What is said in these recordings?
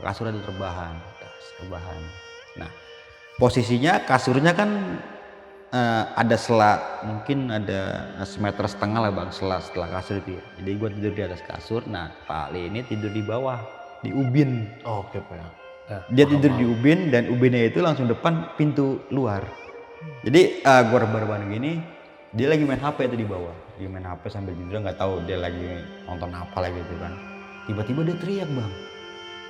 kasur ada rebahan. Nah, posisinya kasurnya kan ada mungkin ada 1,5 meter lah bang, setelah kasur itu ya. Jadi gue tidur di atas kasur. Nah, Pak Ali ini tidur di bawah, di ubin. Oh, oke Pak. Dia tidur di ubin dan ubinnya itu langsung depan pintu luar. Jadi gue rebahan gini, dia lagi main HP itu di bawah. Dia main HP sambil tidur, nggak tahu dia lagi nonton apa lagi gitu kan. Tiba-tiba dia teriak bang,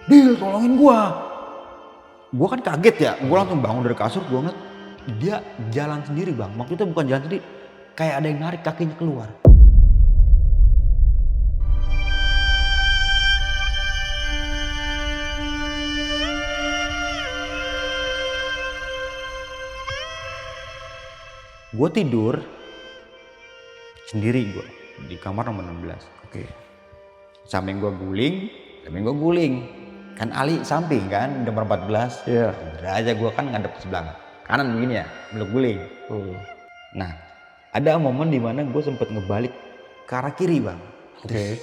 Dil tolongin gua. Gua kan kaget ya, gua langsung bangun dari kasur, gua ngeliat dia jalan sendiri bang. Maksudnya bukan jalan sendiri, kayak ada yang narik kakinya keluar. Gua tidur sendiri gua di kamar nomor 16. Oke. Samping gua guling. Kan Ali samping kan nomor 14. Iya. Udah aja gua kan ngadep ke sebelah kanan begini ya, belok guling. Nah, ada momen dimana gue sempet ngebalik ke arah kiri bang. Oke.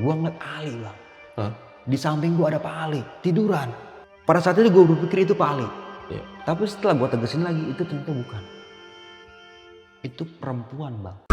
Gua ngeliat Ali bang. Hah? Di samping gua ada Pak Ali tiduran. Pada saat itu gue berpikir itu Pak Ali. Iya. Tapi setelah gua tegesin lagi itu ternyata bukan. Itu perempuan bang.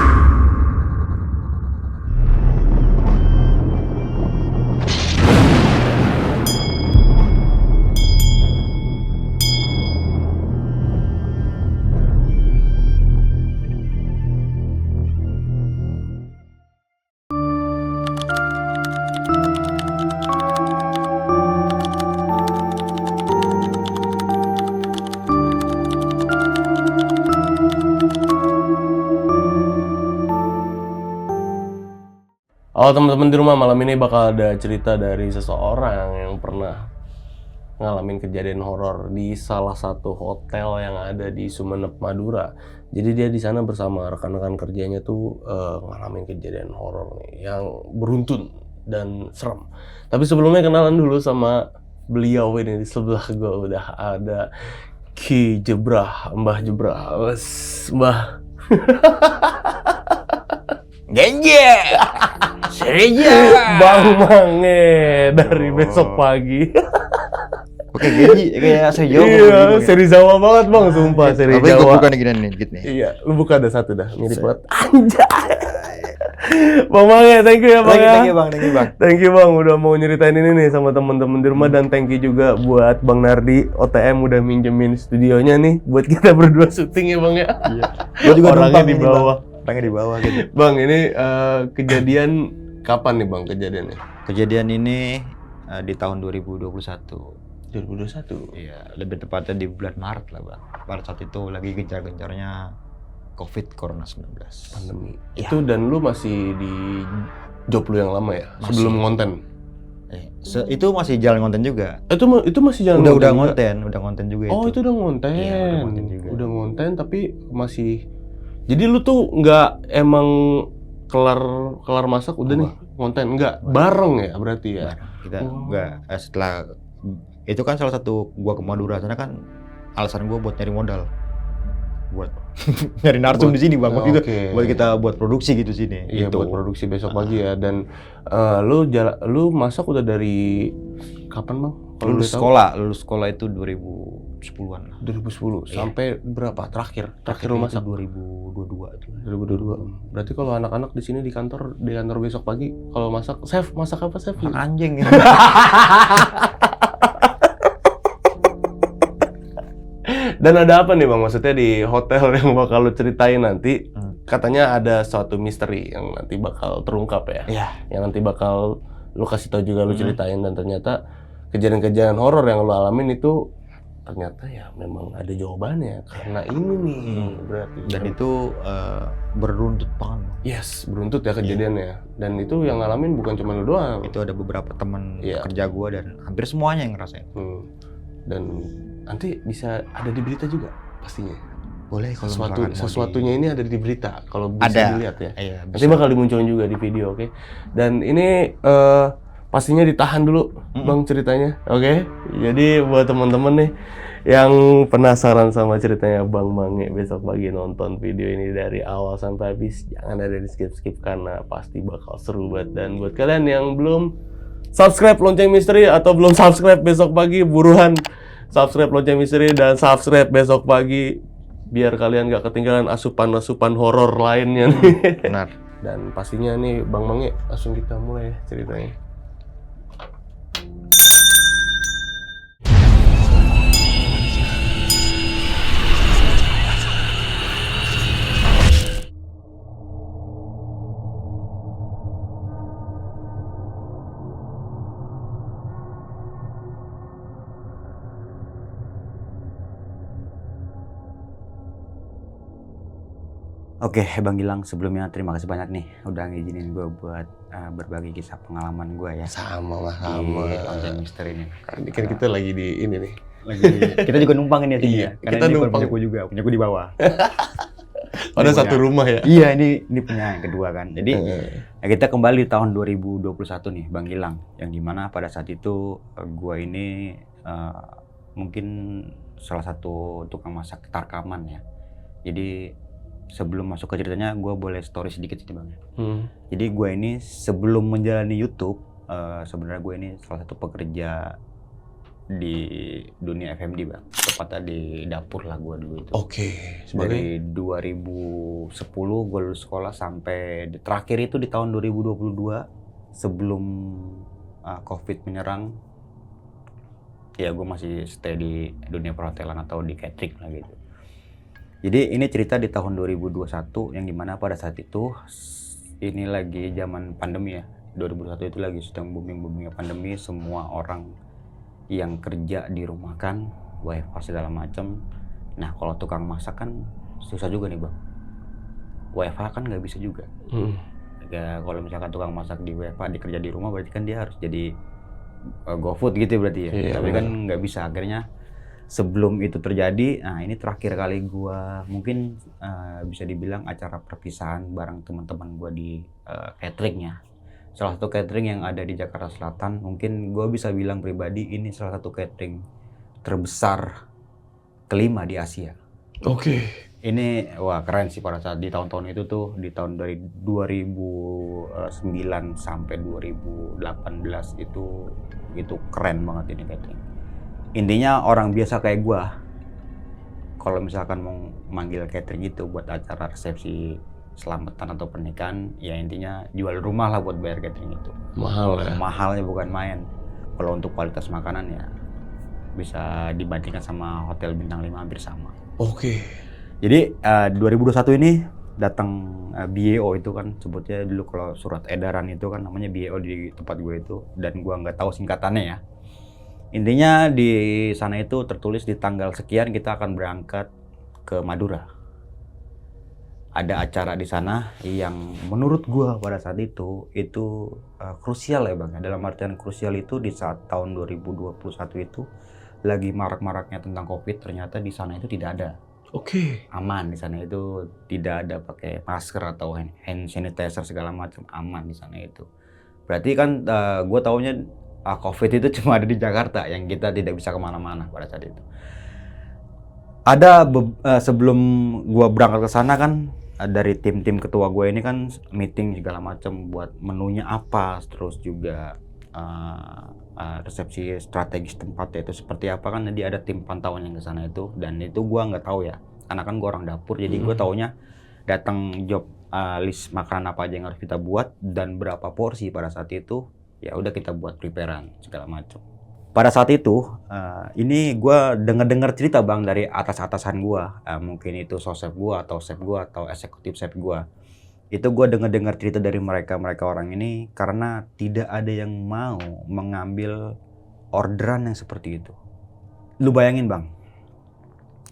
Oh teman-teman di rumah, malam ini bakal ada cerita dari seseorang yang pernah ngalamin kejadian horor di salah satu hotel yang ada di Sumeneb, Madura. Jadi dia di sana bersama rekan-rekan kerjanya tuh ngalamin kejadian horor nih yang beruntun dan serem. Tapi sebelumnya kenalan dulu sama beliau ini. Di sebelah gue udah ada Ki Jebrah, Mbah Jebrah, Mbah. Genje. Sereja. Bang Mange dari besok pagi. Oke, Genji kayak seri Jawa. Iya, seri Jawa banget bang, sumpah seri Tapi Jawa. gue bukan gini nih, dikit nih. Iya, lu buka ada satu dah, mirip banget. Anjay. Bang Mange, thank you ya bang ya. Thank you bang. Thank you bang, udah mau nyeritain ini nih sama temen-temen di rumah. Dan thank you juga buat Bang Nardi, OTM udah minjemin studionya nih buat kita berdua syuting ya bang ya. Iya. Gue juga orangnya di bawah. Orangnya di bawah gitu. Bang, ini kejadian kapan nih bang kejadiannya? Kejadian ini di tahun 2021. 2021? Iya, lebih tepatnya di bulan Maret lah bang. Pada saat itu lagi gencar-gencarnya Corona 19. Pandemi. Ya. Itu dan lu masih di job lu yang lama ya? Masih. Sebelum ngonten? Itu masih jalan konten juga. Itu masih jalan udah ngonten ngonten juga itu. Oh, itu udah ngonten. Iya, udah ngonten juga. Udah ngonten tapi masih. Jadi lu tuh nggak emang kelar masak udah nih ngonten, nggak bareng ya berarti ya? Bareng. Kita nggak setelah itu kan salah satu gua ke Madura sana kan alasan gua buat nyari modal, buat nyari narsum di sini bang, buat kita buat produksi gitu sini. Iya, gitu. buat produksi besok pagi ya. Dan lu masak udah dari kapan bang? Lulus sekolah itu 2010-an lah. 2010 sampai berapa terakhir lu masak? 2022 itu. 2022. Berarti kalau anak-anak di sini di kantor besok pagi kalau masak, chef masak apa chef? Masak anjing. Dan ada apa nih bang? Maksudnya di hotel yang bakal lu ceritain nanti, katanya ada suatu misteri yang nanti bakal terungkap ya? Iya. Yang nanti bakal lu kasih tau juga, lu ceritain, dan ternyata kejadian-kejadian horor yang lu alamin itu ternyata ya memang ada jawabannya karena ini nih berarti. Dan itu beruntut banget. Yes, beruntut ya kejadiannya. Dan itu yang ngalamin bukan cuma lu doang. Itu ada beberapa teman kerja gua dan hampir semuanya yang ngerasain. Dan nanti bisa ada di berita juga pastinya. Boleh kalau sesuatunya ini ada di berita kalau bisa dilihat ya. Iya, nanti bakal dimunculin juga di video, oke? Dan ini pastinya ditahan dulu bang ceritanya, oke? Jadi buat teman-teman nih yang penasaran sama ceritanya Bang Mange, besok pagi nonton video ini dari awal sampai habis, jangan ada di skip karena pasti bakal seru banget. Dan buat kalian yang belum subscribe Lonceng Misteri, atau belum subscribe besok pagi buruan subscribe Lonceng Misteri dan subscribe besok pagi biar kalian gak ketinggalan asupan-asupan horor lainnya nih. Benar. Dan pastinya nih Bang Mange, langsung kita mulai ya ceritanya. Oke, Bang Gilang, sebelumnya terima kasih banyak nih udah ngizinin gue buat berbagi kisah pengalaman gue ya Sama lah, di sama. Lonceng Misteri ini. Kan kita lagi di ini nih. Lagi kita juga numpang ini ya, Iya, karena kita ini bukan numpang. punyaku juga, punyaku di bawah. Pada Ini satu punya- rumah ya. Iya, ini punya yang kedua kan. Jadi kita kembali di tahun 2021 nih, Bang Gilang, yang dimana pada saat itu gue ini mungkin salah satu tukang masak tarkaman ya. Jadi sebelum masuk ke ceritanya, gue boleh story sedikit sih Bang. Jadi gue ini sebelum menjalani YouTube, sebenarnya gue ini salah satu pekerja di dunia FMD Bang. Tepatnya di dapur lah gue dulu itu. Oke, sebagai Dari 2010 gue lulus sekolah sampai terakhir itu di tahun 2022 sebelum COVID menyerang. Ya gue masih stay di dunia perhotelan atau di catering lah gitu. Jadi ini cerita di tahun 2021 yang dimana pada saat itu ini lagi zaman pandemi ya. 2021 itu lagi sedang booming-boomingnya pandemi, semua orang yang kerja di rumah kan, WFH segala macem. Nah kalau tukang masak kan susah juga nih Bang. WFH kan nggak bisa juga. Ya, kalau misalkan tukang masak di WFH dikerja di rumah berarti kan dia harus jadi GoFood gitu berarti ya. Iya, Tapi benar. kan nggak bisa, akhirnya sebelum itu terjadi, nah ini terakhir kali gua mungkin bisa dibilang acara perpisahan bareng teman-teman gua di cateringnya. Salah satu catering yang ada di Jakarta Selatan, mungkin gua bisa bilang pribadi ini salah satu catering terbesar kelima di Asia. Oke. Ini wah keren sih pada saat di tahun-tahun itu tuh, di tahun dari 2009 sampai 2018 itu keren banget ini catering. Intinya orang biasa kayak gua kalau misalkan mau manggil catering itu buat acara resepsi selamatan atau pernikahan, ya intinya jual rumah lah buat bayar catering itu. Mahal ya. Mahalnya bukan main. Kalau untuk kualitas makanan ya bisa dibandingkan sama hotel bintang 5 hampir sama. Oke. Jadi 2021 ini datang BEO itu kan sebutnya dulu, kalau surat edaran itu kan namanya BEO di tempat gue itu, dan gua nggak tahu singkatannya ya. Intinya di sana itu tertulis di tanggal sekian kita akan berangkat ke Madura. Ada acara di sana yang menurut gua pada saat itu krusial ya Bang. Dalam artian krusial itu di saat tahun 2021 itu lagi marak-maraknya tentang COVID, ternyata di sana itu tidak ada. Oke. Aman di sana itu, tidak ada pakai masker atau hand sanitizer segala macam, aman di sana itu. Berarti kan gue taunya COVID itu cuma ada di Jakarta, yang kita tidak bisa kemana-mana pada saat itu. Ada sebelum gue berangkat ke sana kan dari tim-tim ketua gue ini kan meeting segala macam buat menunya apa, terus juga resepsi strategis tempatnya itu seperti apa kan. Jadi ada tim pantauan yang ke sana itu, dan itu gua nggak tahu ya karena kan gua orang dapur, jadi gua taunya datang job list makanan apa aja yang harus kita buat dan berapa porsi pada saat itu, ya udah kita buat preparean segala macam. Pada saat itu ini gua dengar cerita Bang dari atasan gua, mungkin itu sosep gua atau chef gua atau eksekutif chef gua. Itu gue dengar cerita dari mereka orang ini karena tidak ada yang mau mengambil orderan yang seperti itu. Lu bayangin Bang,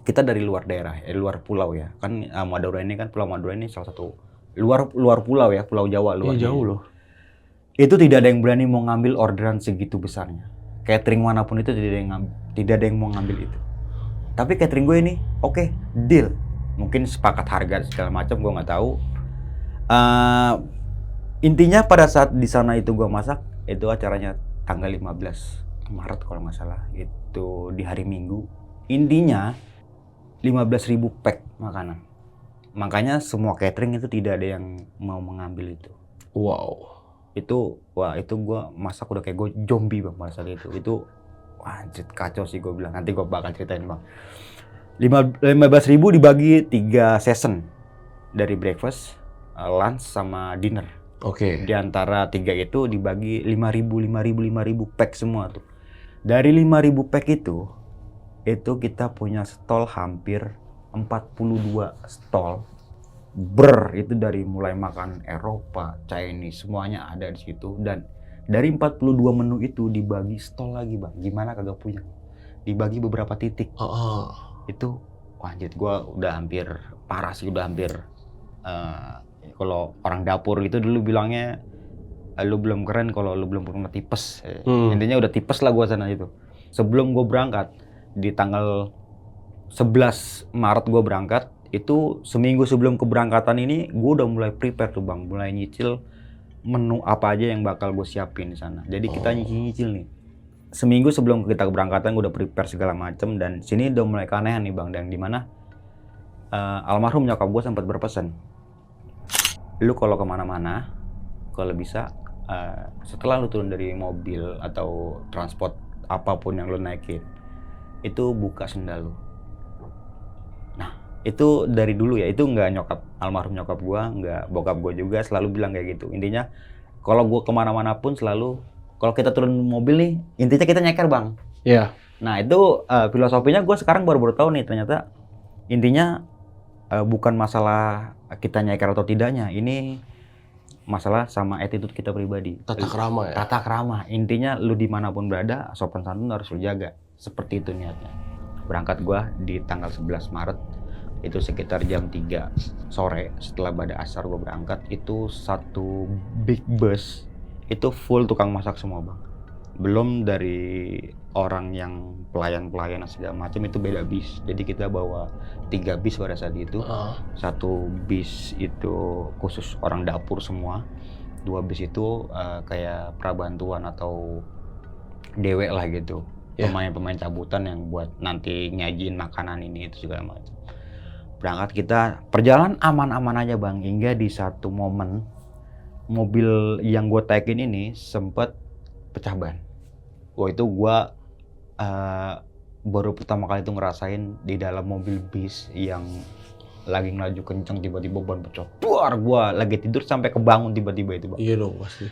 kita dari luar daerah, luar pulau ya, kan Madura ini kan, Pulau Madura ini salah satu luar pulau ya, Pulau Jawa luar. Jauh loh. Itu tidak ada yang berani mau ngambil orderan segitu besarnya. Catering manapun itu tidak ada yang mau ngambil itu. Tapi catering gue ini oke, deal. Mungkin sepakat harga segala macam, gue nggak tahu. Intinya pada saat di sana itu gua masak, itu acaranya tanggal 15 Maret kalau nggak salah, itu di hari Minggu. Intinya 15.000 pack makanan. Makanya semua catering itu tidak ada yang mau mengambil itu. Wow. Itu wah itu gue masak udah kayak gue zombie bang pada saat itu wah anjir kacau sih gue bilang, nanti gue bakal ceritain bang. 15.000 dibagi 3 season dari breakfast, lunch sama dinner. Oke. Di antara 3 itu dibagi 5.000 pack semua tuh. Dari 5.000 pack itu kita punya stall hampir 42 stall. Itu dari mulai makan Eropa, Chinese, semuanya ada di situ. Dan dari 42 menu itu dibagi stall lagi bang. Gimana kagak punya? Dibagi beberapa titik. Itu wajib gue udah hampir parah sih, udah hampir kalau orang dapur gitu dulu bilangnya lu belum keren kalau lu belum pernah tipes. Intinya udah tipes lah gue sana itu. Sebelum gue berangkat di tanggal 11 Maret gue berangkat, itu seminggu sebelum keberangkatan ini gue udah mulai prepare tuh bang, mulai nyicil menu apa aja yang bakal gue siapin di sana. Jadi kita nyicil nih. Seminggu sebelum kita keberangkatan gue udah prepare segala macem, dan sini udah mulai keanehan nih bang, dan dimana almarhum nyokap gue sempat berpesan, lu kalau kemana-mana kalau bisa setelah lu turun dari mobil atau transport apapun yang lu naikin itu buka sendal lu. Nah itu dari dulu ya, itu nggak nyokap, almarhum nyokap gue, nggak bokap gue juga selalu bilang kayak gitu. Intinya kalau gue kemana-mana pun selalu, kalau kita turun mobil nih, intinya kita nyeker bang. Iya. Nah itu filosofinya gue sekarang baru tahu nih, ternyata intinya bukan masalah kita nyeker atau tidaknya, ini masalah sama attitude kita pribadi. Tata krama ya? Tata krama, intinya lu dimanapun berada, sopan santun harus lu jaga. Seperti itu niatnya. Berangkat gue di tanggal 11 Maret, itu sekitar jam 3 sore, setelah pada asar gue berangkat, itu satu big bus, itu full tukang masak semua bang. Belum dari orang yang pelayan-pelayan segala macam, itu beda bis. Jadi kita bawa 3 bis pada saat itu. Satu bis itu khusus orang dapur semua. 2 bis itu kayak prabantuan atau dewek lah gitu. Pemain-pemain cabutan yang buat nanti nyajiin makanan ini itu segala macam. Berangkat kita, perjalanan aman-aman aja bang, hingga di satu momen mobil yang gue tagin ini sempet pecah ban. Wah itu gue baru pertama kali itu ngerasain di dalam mobil bis yang lagi ngelaju kenceng tiba-tiba ban pecah. Buar, gue lagi tidur sampai kebangun tiba-tiba itu bang. Iya dong pasti.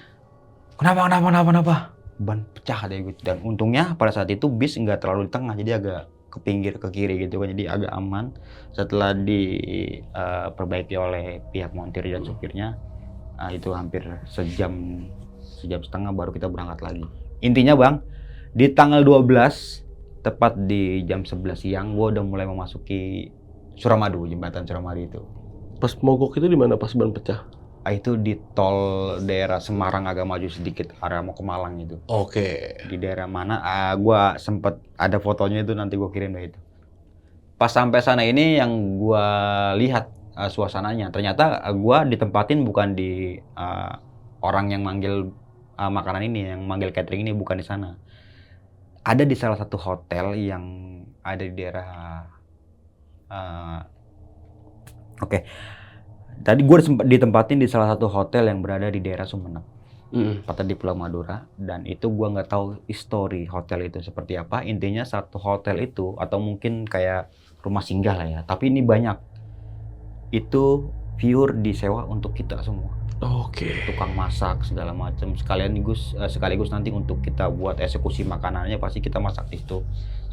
Kenapa? Ban pecah deh gitu. Dan untungnya pada saat itu bis nggak terlalu di tengah, jadi agak ke pinggir ke kiri gitu kan, jadi agak aman. Setelah diperbaiki oleh pihak montir dan supirnya, itu hampir sejam setengah baru kita berangkat lagi. Intinya bang, di tanggal 12 tepat di jam 11 siang gue udah mulai memasuki Suramadu, jembatan Suramadu itu. Pas mogok itu di mana pas ban pecah? Itu di tol daerah Semarang, agak maju sedikit arah mau ke Malang itu. Oke. Di daerah mana? Gua sempet ada fotonya itu, nanti gua kirim deh itu. Pas sampai sana ini yang gua lihat suasananya, ternyata gua ditempatin bukan di orang yang manggil makanan ini, yang manggil catering ini bukan di sana. Ada di salah satu hotel yang ada di daerah Tadi gue ditempatin di salah satu hotel yang berada di daerah Sumeneb, tepatnya di Pulau Madura. Dan itu gue nggak tahu histori hotel itu seperti apa. Intinya satu hotel itu, atau mungkin kayak rumah singgah lah ya, tapi ini banyak. Itu pure disewa untuk kita semua. Oke. Tukang masak segala macam. Sekaligus nanti untuk kita buat eksekusi makanannya pasti kita masak di situ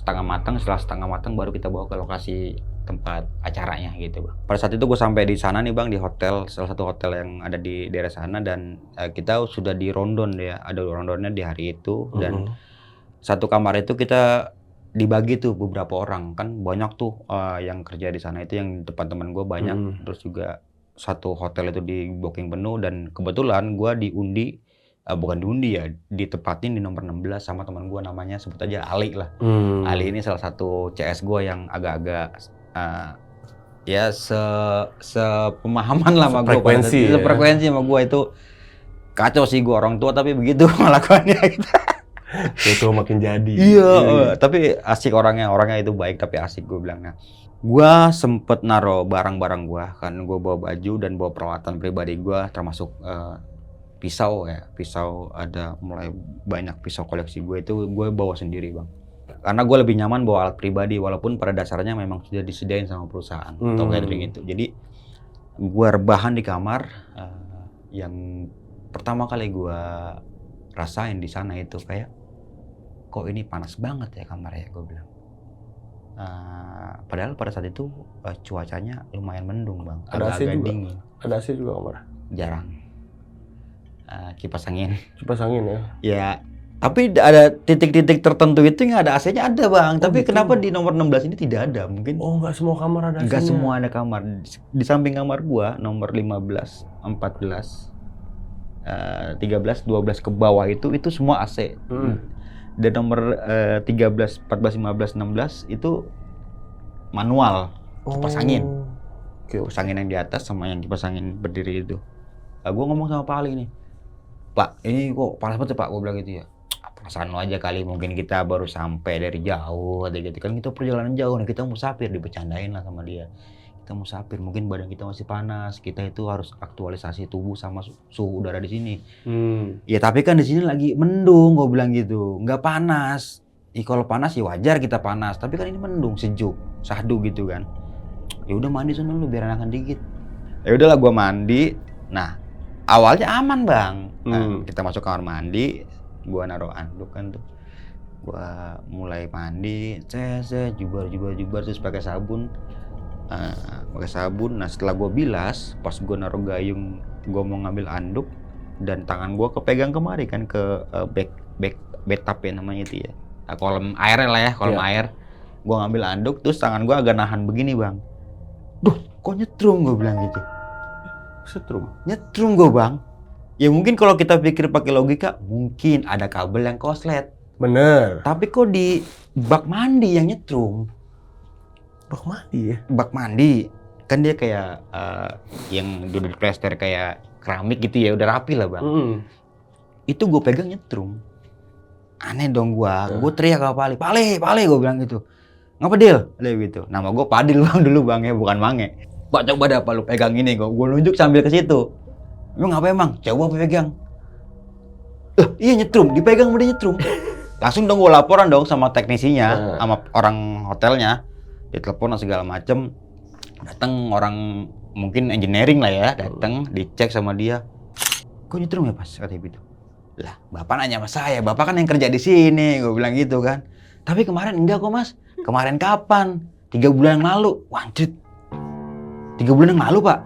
setengah matang. Setelah setengah matang baru kita bawa ke lokasi tempat acaranya gitu bang. Pada saat itu gue sampai di sana nih bang, di hotel, salah satu hotel yang ada di daerah sana, dan kita sudah di rondon ya, ada rondonnya di hari itu. Dan satu kamar itu kita dibagi tuh beberapa orang, kan banyak tuh yang kerja di sana itu, yang depan teman gue banyak. Terus juga satu hotel itu di booking penuh, dan kebetulan gue ditempatin di nomor 16 sama teman gue, namanya sebut aja Ali lah. Ali ini salah satu CS gue yang agak-agak ya sepemahaman lah sama gue, sefrekuensi sama gue. Itu kacau sih, gue orang tua tapi begitu melakukannya gitu. Itu makin jadi. Iya, tapi asik orangnya itu baik tapi asik, gue bilangnya. Gue sempet naro barang-barang gue, kan gue bawa baju dan bawa peralatan pribadi gue, termasuk pisau ya, pisau ada mulai banyak pisau koleksi gue itu gue bawa sendiri bang. Karena gue lebih nyaman bawa alat pribadi walaupun pada dasarnya memang sudah disediain sama perusahaan atau catering itu. Jadi gue rebahan di kamar yang pertama kali gue rasain di sana itu kayak kok ini panas banget ya kamarnya gue bilang. Padahal pada saat itu cuacanya lumayan mendung bang, Ada AC agak-agak juga? dingin. Ada AC juga kamar? Jarang. Kipas angin. Kipas angin ya? Ya, tapi ada titik-titik tertentu itu yang ada AC-nya ada bang. Tapi gitu. kenapa di nomor 16 ini tidak ada? Mungkin Nggak semua kamar ada AC-nya? nggak semua ada kamar. Di samping kamar gua nomor 15, 14, 13, 12 ke bawah itu semua AC. Dan nomor 13, 14, 15, 16 itu manual kipas angin. Kipas angin yang di atas sama yang kipas angin berdiri itu. Gue ngomong sama Pak Ali nih, Pak ini kok panas banget Pak, gue bilang gitu ya. Perasaan lo aja kali, mungkin kita baru sampai dari jauh atau gitu kan, kita perjalanan jauh nih, kita musafir, dibercandain lah sama dia. Kita musafir, mungkin badan kita masih panas, kita itu harus aktualisasi tubuh sama suhu udara di sini. Ya tapi kan di sini lagi mendung, gue bilang gitu, nggak panas. Kalau panas ya wajar kita panas, tapi kan ini mendung, sejuk, sahdu gitu kan. Ya udah mandi sana lu biar enakan dikit. Ya udahlah gue mandi. Nah awalnya aman bang. Kita masuk kamar mandi, gue naruh anduk kan tuh. Gue mulai mandi, jubar terus pakai sabun. Nah setelah gue bilas, pas gue naruh gayung, gue mau ngambil anduk dan tangan gue kepegang kemari kan ke bathtub ya namanya itu ya, kolam air lah ya, kolam air. Gue ngambil anduk, terus tangan gue agak nahan begini bang. Duh, kok nyetrum gue bilang gitu. Nyetrum gue bang. Ya mungkin kalau kita pikir pakai logika, mungkin ada kabel yang koslet. Bener. Tapi kok di bak mandi yang nyetrum? Bak mandi ya? Bak mandi. Kan dia kayak yang udah diplester kayak keramik gitu ya, udah rapi lah bang. Itu gue pegang nyetrum. Aneh dong gue teriak ke Pak Ali gue bilang gitu. Ngapa Dil? Dia gitu. Nama gue Padil bang dulu bang ya, bukan Mange. Pak coba dah Pak lu pegang ini, gue nunjuk sambil ke situ. Emang ngapa emang? Coba pegang. Iya nyetrum, dipegang sama dia nyetrum. Langsung dong gue laporan dong sama teknisinya, sama orang hotelnya. Ditelepon segala macem. Datang orang mungkin engineering lah ya, datang dicek sama dia. Kok nyetrum ya pas katanya gitu. Lah, bapak nanya sama saya, bapak kan yang kerja di sini, gue bilang gitu kan. Tapi kemarin enggak kok mas. Kemarin kapan? 3 bulan yang lalu. Wanjit. 3 bulan yang lalu pak?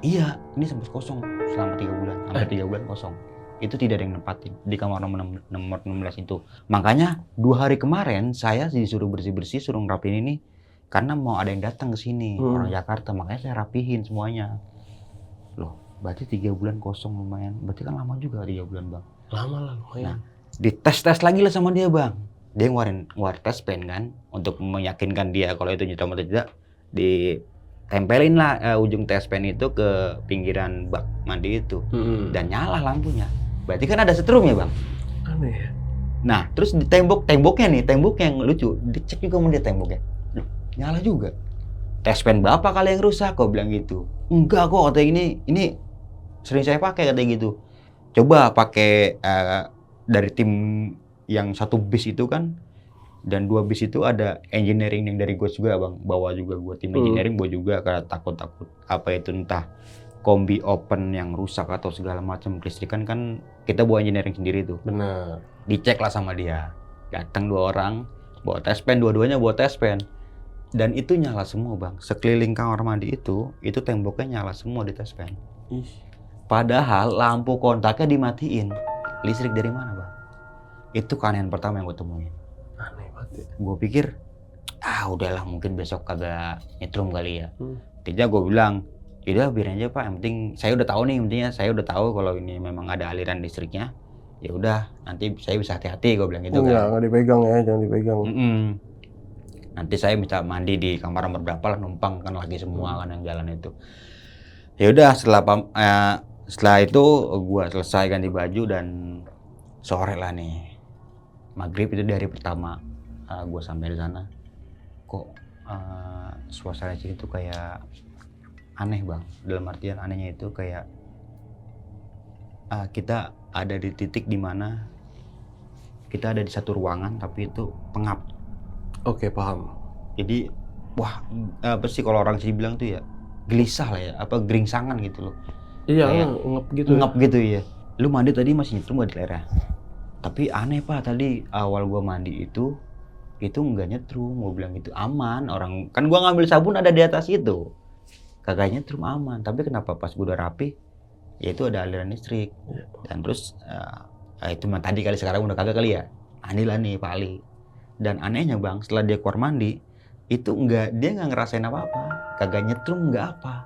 Iya, ini sempat kosong selama 3 bulan. Sampai 3 bulan kosong. Itu tidak ada yang nempatin di kamar nomor 16 itu. Makanya 2 hari kemarin saya disuruh bersih-bersih, suruh ngerapiin ini. Karena mau ada yang datang ke sini, orang Jakarta. Makanya saya rapihin semuanya. Loh, berarti 3 bulan kosong lumayan. Berarti kan lama juga 3 bulan bang. Lama lah lumayan. Nah, dites lagi lah sama dia bang. Dia ngeluarin tes pen kan untuk meyakinkan dia kalau itu nyetrum atau tidak. Ditempelin lah ujung tes pen itu ke pinggiran bak mandi itu dan nyala lampunya. Berarti kan ada setrumnya bang. Aneh ya. Nah terus di temboknya yang lucu, dicek juga sama dia temboknya. Loh, nyala juga. Tes pen bapak kali yang rusak, kok bilang gitu. Enggak kok, katanya ini sering saya pakai katanya gitu. Coba pakai dari tim yang 1 bis itu kan, dan 2 bis itu ada engineering yang dari gue juga bang, bawa juga gue tim engineering, gue juga karena takut apa itu entah kombi open yang rusak atau segala macam kelistrikan kan kita bawa engineering sendiri tuh. Benar. Dicek lah sama dia, datang 2 orang bawa tes pen, dua-duanya bawa tes pen dan itu nyala semua bang. Sekeliling kamar mandi itu temboknya nyala semua di tes pen. Padahal lampu kontaknya dimatiin. Listrik dari mana bang? Itu keanehan pertama yang gue temuin. Aneh banget ya. Gue pikir, udahlah mungkin besok kagak nyetrum kali ya. Tidak, gue bilang, yaudah biarin aja pak, yang penting saya udah tahu nih, intinya saya udah tahu kalau ini memang ada aliran listriknya. Ya udah, nanti saya bisa hati-hati, gue bilang gitu kan. Nggak dipegang ya, jangan dipegang. Nanti saya bisa mandi di kamar nomor berapa lah, numpang kan lagi semua kan yang jalan itu. Ya udah, setelah itu gue selesai ganti baju dan sore lah nih. Maghrib itu di hari pertama gue sampai di sana, kok suasana sini tuh kayak aneh bang. Dalam artian anehnya itu kayak kita ada di titik dimana kita ada di satu ruangan tapi itu pengap. Oke, paham. Jadi wah, apa sih kalau orang sih bilang tuh ya gelisah lah ya, apa geringsangan gitu loh. Iya, Kayak ngep gitu. ngap gitu ya. Lu mandi tadi masih nyetrum gak di daerah? Tapi aneh Pak, tadi awal gua mandi itu nggak nyetrum. Gua bilang itu aman, orang kan gua ngambil sabun ada di atas itu. Kagak nyetrum, aman. Tapi kenapa pas gua udah rapi, ya itu ada aliran listrik. Dan terus itu mah tadi kali, sekarang udah kagak kali ya. Anilah nih Pak Ali. Dan anehnya Bang, setelah dia keluar mandi, itu dia nggak ngerasain apa-apa. Kagak nyetrum, nggak apa.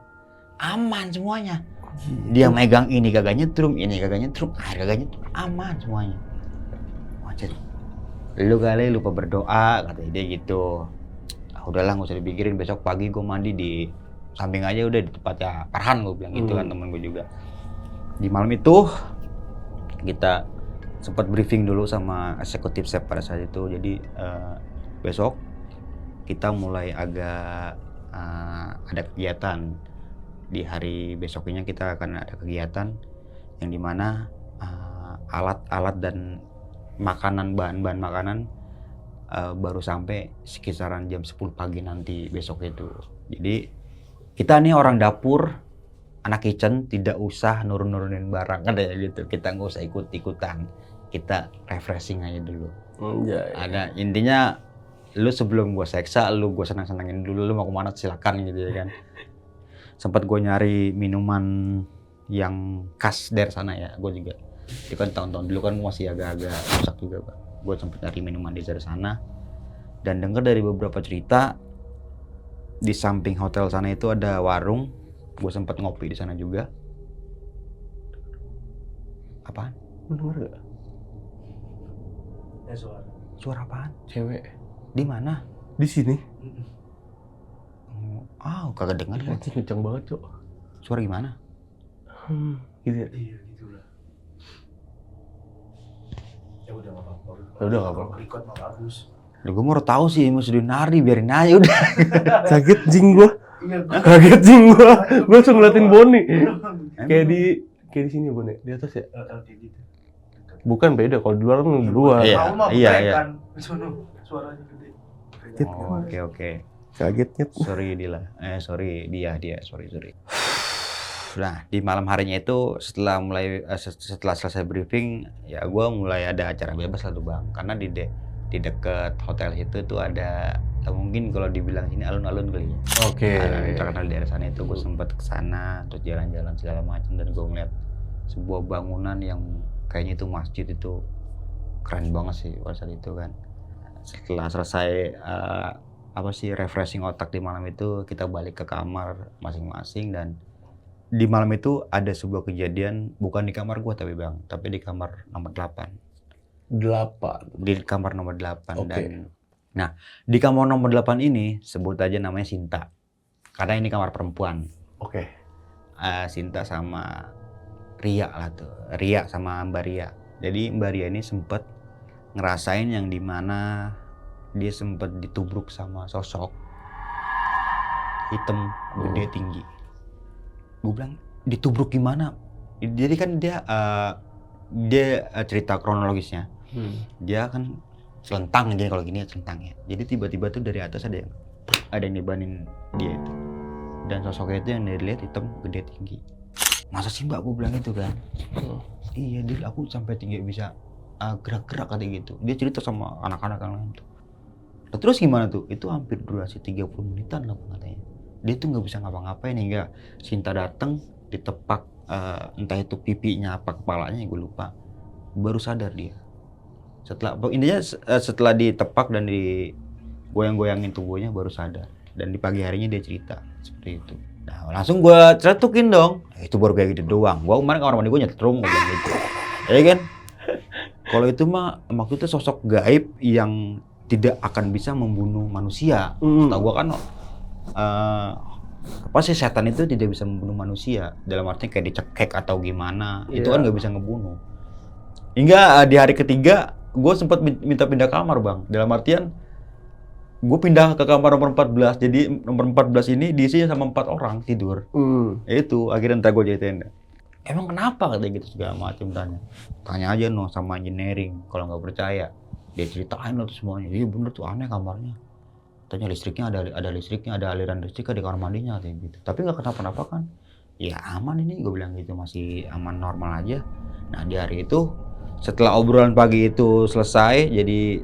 Aman semuanya. Dia megang ini kagak nyetrum, ini kagak nyetrum, air kagak nyetrum, aman semuanya. Macet. Lu kali lupa berdoa, kata dia gitu. Udahlah nggak usah dipikirin, besok pagi gue mandi di samping aja udah di tempatnya Farhan, gue bilang gitu kan, temen gue juga. Di malam itu kita sempat briefing dulu sama eksekutif chef pada saat itu. Jadi besok kita mulai agak ada kegiatan. Di hari besoknya kita akan ada kegiatan yang dimana alat-alat dan makanan, bahan-bahan makanan baru sampai sekitaran jam 10 pagi nanti besok itu. Jadi kita nih orang dapur, anak kitchen, tidak usah nurun-nurunin barang kan ya gitu. Kita nggak usah ikut-ikutan, kita refreshing aja dulu. Ada intinya, lu sebelum gua seksa, lu gua senang-senangin dulu, lu mau kemana silakan gitu ya kan. Sempat gue nyari minuman yang khas dari sana ya, gue juga. Itu kan tahun-tahun dulu kan masih agak-agak rusak juga Pak. Gue sempat nyari minuman dari sana. Dan dengar dari beberapa cerita, di samping hotel sana itu ada warung. Gue sempat ngopi di sana juga. Apaan? Lu denger gak? Suara. Suara apaan? Cewek. Di mana? Di sini. Kagak dengar kan? Anjing kencang banget, Cok. Suara gimana? Gitu ya? Iya gitulah. Ya udah nggak apa-apa. Udah nggak apa-apa. Record mah bagus. Gue mau tahu sih, mau sudah nari, biarin aja udah. Kaget jing gua. Iya. Kaget jing gua. Gua langsung ngeliatin Boni. Kayak di sini Boni, di atas ya. Kayak gitu. Bukan, beda kalau di luar kan di luar. Iya, Tahu mah iya. kan. Sono suaranya gede. Oke. Kagetnya. Sorry dia. Nah, di malam harinya itu setelah selesai briefing, ya gue mulai ada acara bebas lah tuh Bang. Karena di dekat hotel itu tuh ada, mungkin kalau dibilang sini alun-alun kali ya. Oke. Terkenal di daerah sana itu, gue sempat kesana terus jalan-jalan segala macam, dan gue ngeliat sebuah bangunan yang kayaknya itu masjid, itu keren banget sih pada saat itu kan. Setelah selesai refreshing otak di malam itu, kita balik ke kamar masing-masing. Dan di malam itu ada sebuah kejadian, bukan di kamar gua tapi Bang, tapi di kamar nomor 8. Di kamar nomor 8. Oke. Dan nah, di kamar nomor 8 ini sebut aja namanya Sinta. Karena ini kamar perempuan. Oke. Sinta sama Ria lah tuh. Ria sama Mbak Ria. Jadi Mbak Ria ini sempet ngerasain yang dimana dia sempet ditubruk sama sosok hitam gede tinggi. Gue bilang ditubruk gimana? Jadi kan dia cerita kronologisnya. Dia kan selentang aja kalau gini, selentang ya. Jadi tiba-tiba tuh dari atas ada yang nibanin dia itu. Dan sosoknya itu yang dilihat hitam gede tinggi. Masa sih Mbak, gue bilang itu kan. Iya, dia aku sampai tinggi bisa gerak-gerak kayak gitu. Dia cerita sama anak-anak yang lain tuh. Nah, terus gimana tuh? Itu hampir durasi 30 menitan lah katanya. Dia tuh nggak bisa ngapa-ngapain hingga Sinta datang, ditepak entah itu pipinya apa kepalanya, gue lupa. Baru sadar dia. Setelah ditepak dan digoyang-goyangin tubuhnya baru sadar. Dan di pagi harinya dia cerita seperti itu. Nah, langsung gue cetukin dong. Itu baru kayak gitu doang. Gue kemarin kamar mandi gue nyetrum, gue bilang gitu. Ya kan? Kalau itu mah maksudnya sosok gaib yang tidak akan bisa membunuh manusia. Tahu gue kan apa sih, setan itu tidak bisa membunuh manusia. Dalam artinya kayak dicekek atau gimana. Itu kan nggak bisa ngebunuh. Hingga di hari ketiga gue sempat minta pindah kamar Bang. Dalam artian gue pindah ke kamar nomor 14. Jadi nomor 14 ini diisinya sama 4 orang tidur. Itu akhirnya ntar gue ceritain. emang kenapa katanya gitu segala macam tanya aja sama engineering kalau nggak percaya. Dia ceritain lah tuh semuanya. Iya bener tuh aneh kamarnya. Tanya listriknya ada listriknya, ada aliran listrik di kamar mandinya katanya gitu. Tapi nggak kenapa-napa kan? Ya aman ini, gue bilang gitu, masih aman normal aja. Nah di hari itu setelah obrolan pagi itu selesai, jadi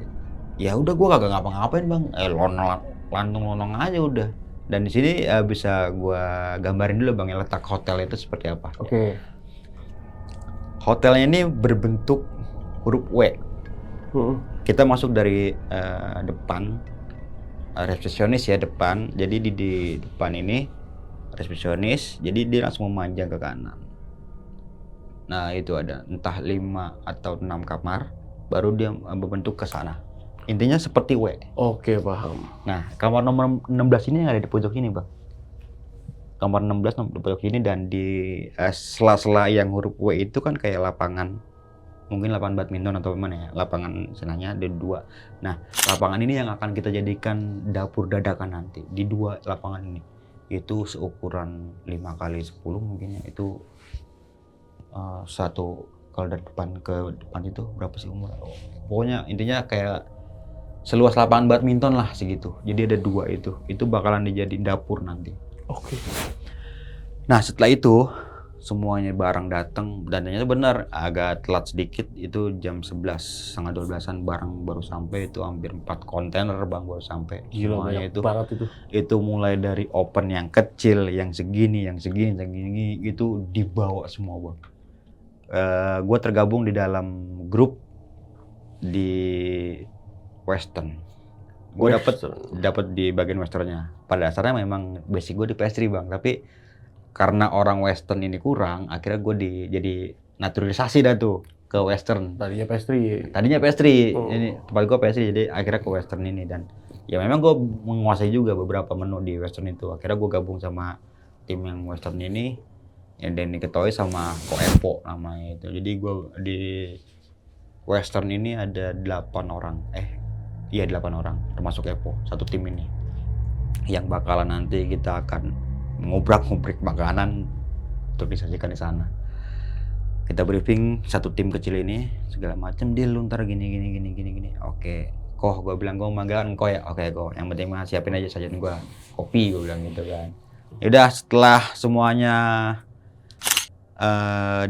ya udah gue kagak ngapa-ngapain bang, lantung lonong aja udah. Dan di sini bisa gue gambarin dulu bang, letak hotel itu seperti apa. Oke. Hotelnya ini berbentuk huruf W. Kita masuk dari depan, resepsionis ya depan. Jadi di depan ini resepsionis, jadi dia langsung memanjang ke kanan. Nah itu ada entah 5 atau 6 kamar, baru dia berbentuk ke sana. Intinya seperti W. Oke, paham. Nah kamar nomor 16 ini yang ada di pojok ini bang. Kamar 16 di pojok ini, dan di sela-sela yang huruf W itu kan kayak lapangan, mungkin lapangan badminton atau gimana ya, lapangan senanya ada 2. Nah lapangan ini yang akan kita jadikan dapur dadakan nanti di 2 lapangan ini. Itu seukuran 5x10 mungkin ya, itu satu, kalau dari depan ke depan itu berapa sih umur? Pokoknya intinya kayak seluas lapangan badminton lah segitu. Jadi ada 2 itu bakalan dijadiin dapur nanti. Oke. Nah setelah itu semuanya barang datang, dan ternyata benar agak telat sedikit, itu jam 11, setengah 12-an barang baru sampai. Itu hampir 4 kontainer bang baru sampai. Gila, semuanya banyak banget itu. Itu mulai dari open yang kecil, yang segini itu dibawa semua bang. Gue tergabung di dalam grup di Western. Gue dapat di bagian Westernnya. Pada dasarnya memang basic gue di pastry bang, tapi karena orang Western ini kurang, akhirnya gue jadi naturalisasi dah tuh ke Western. Tadinya pastry. Ini tempat gue pastry, jadi akhirnya ke Western ini. Dan ya memang gue menguasai juga beberapa menu di Western itu. Akhirnya gue gabung sama tim yang Western ini, yang diketahui sama Ko Epo namanya itu. Jadi gue di Western ini ada 8 orang. 8 orang termasuk Epo, satu tim ini. Yang bakalan nanti kita akan ngobrak-ngobrik makanan untuk disajikan di sana. Kita briefing satu tim kecil ini segala macam, dia luntar gini. Oke, Koh, gue bilang gue manggalan Koh ya. Oke, Koh. Yang penting mah siapin aja sajian gue. Kopi, gue bilang gitu kan. Yaudah setelah semuanya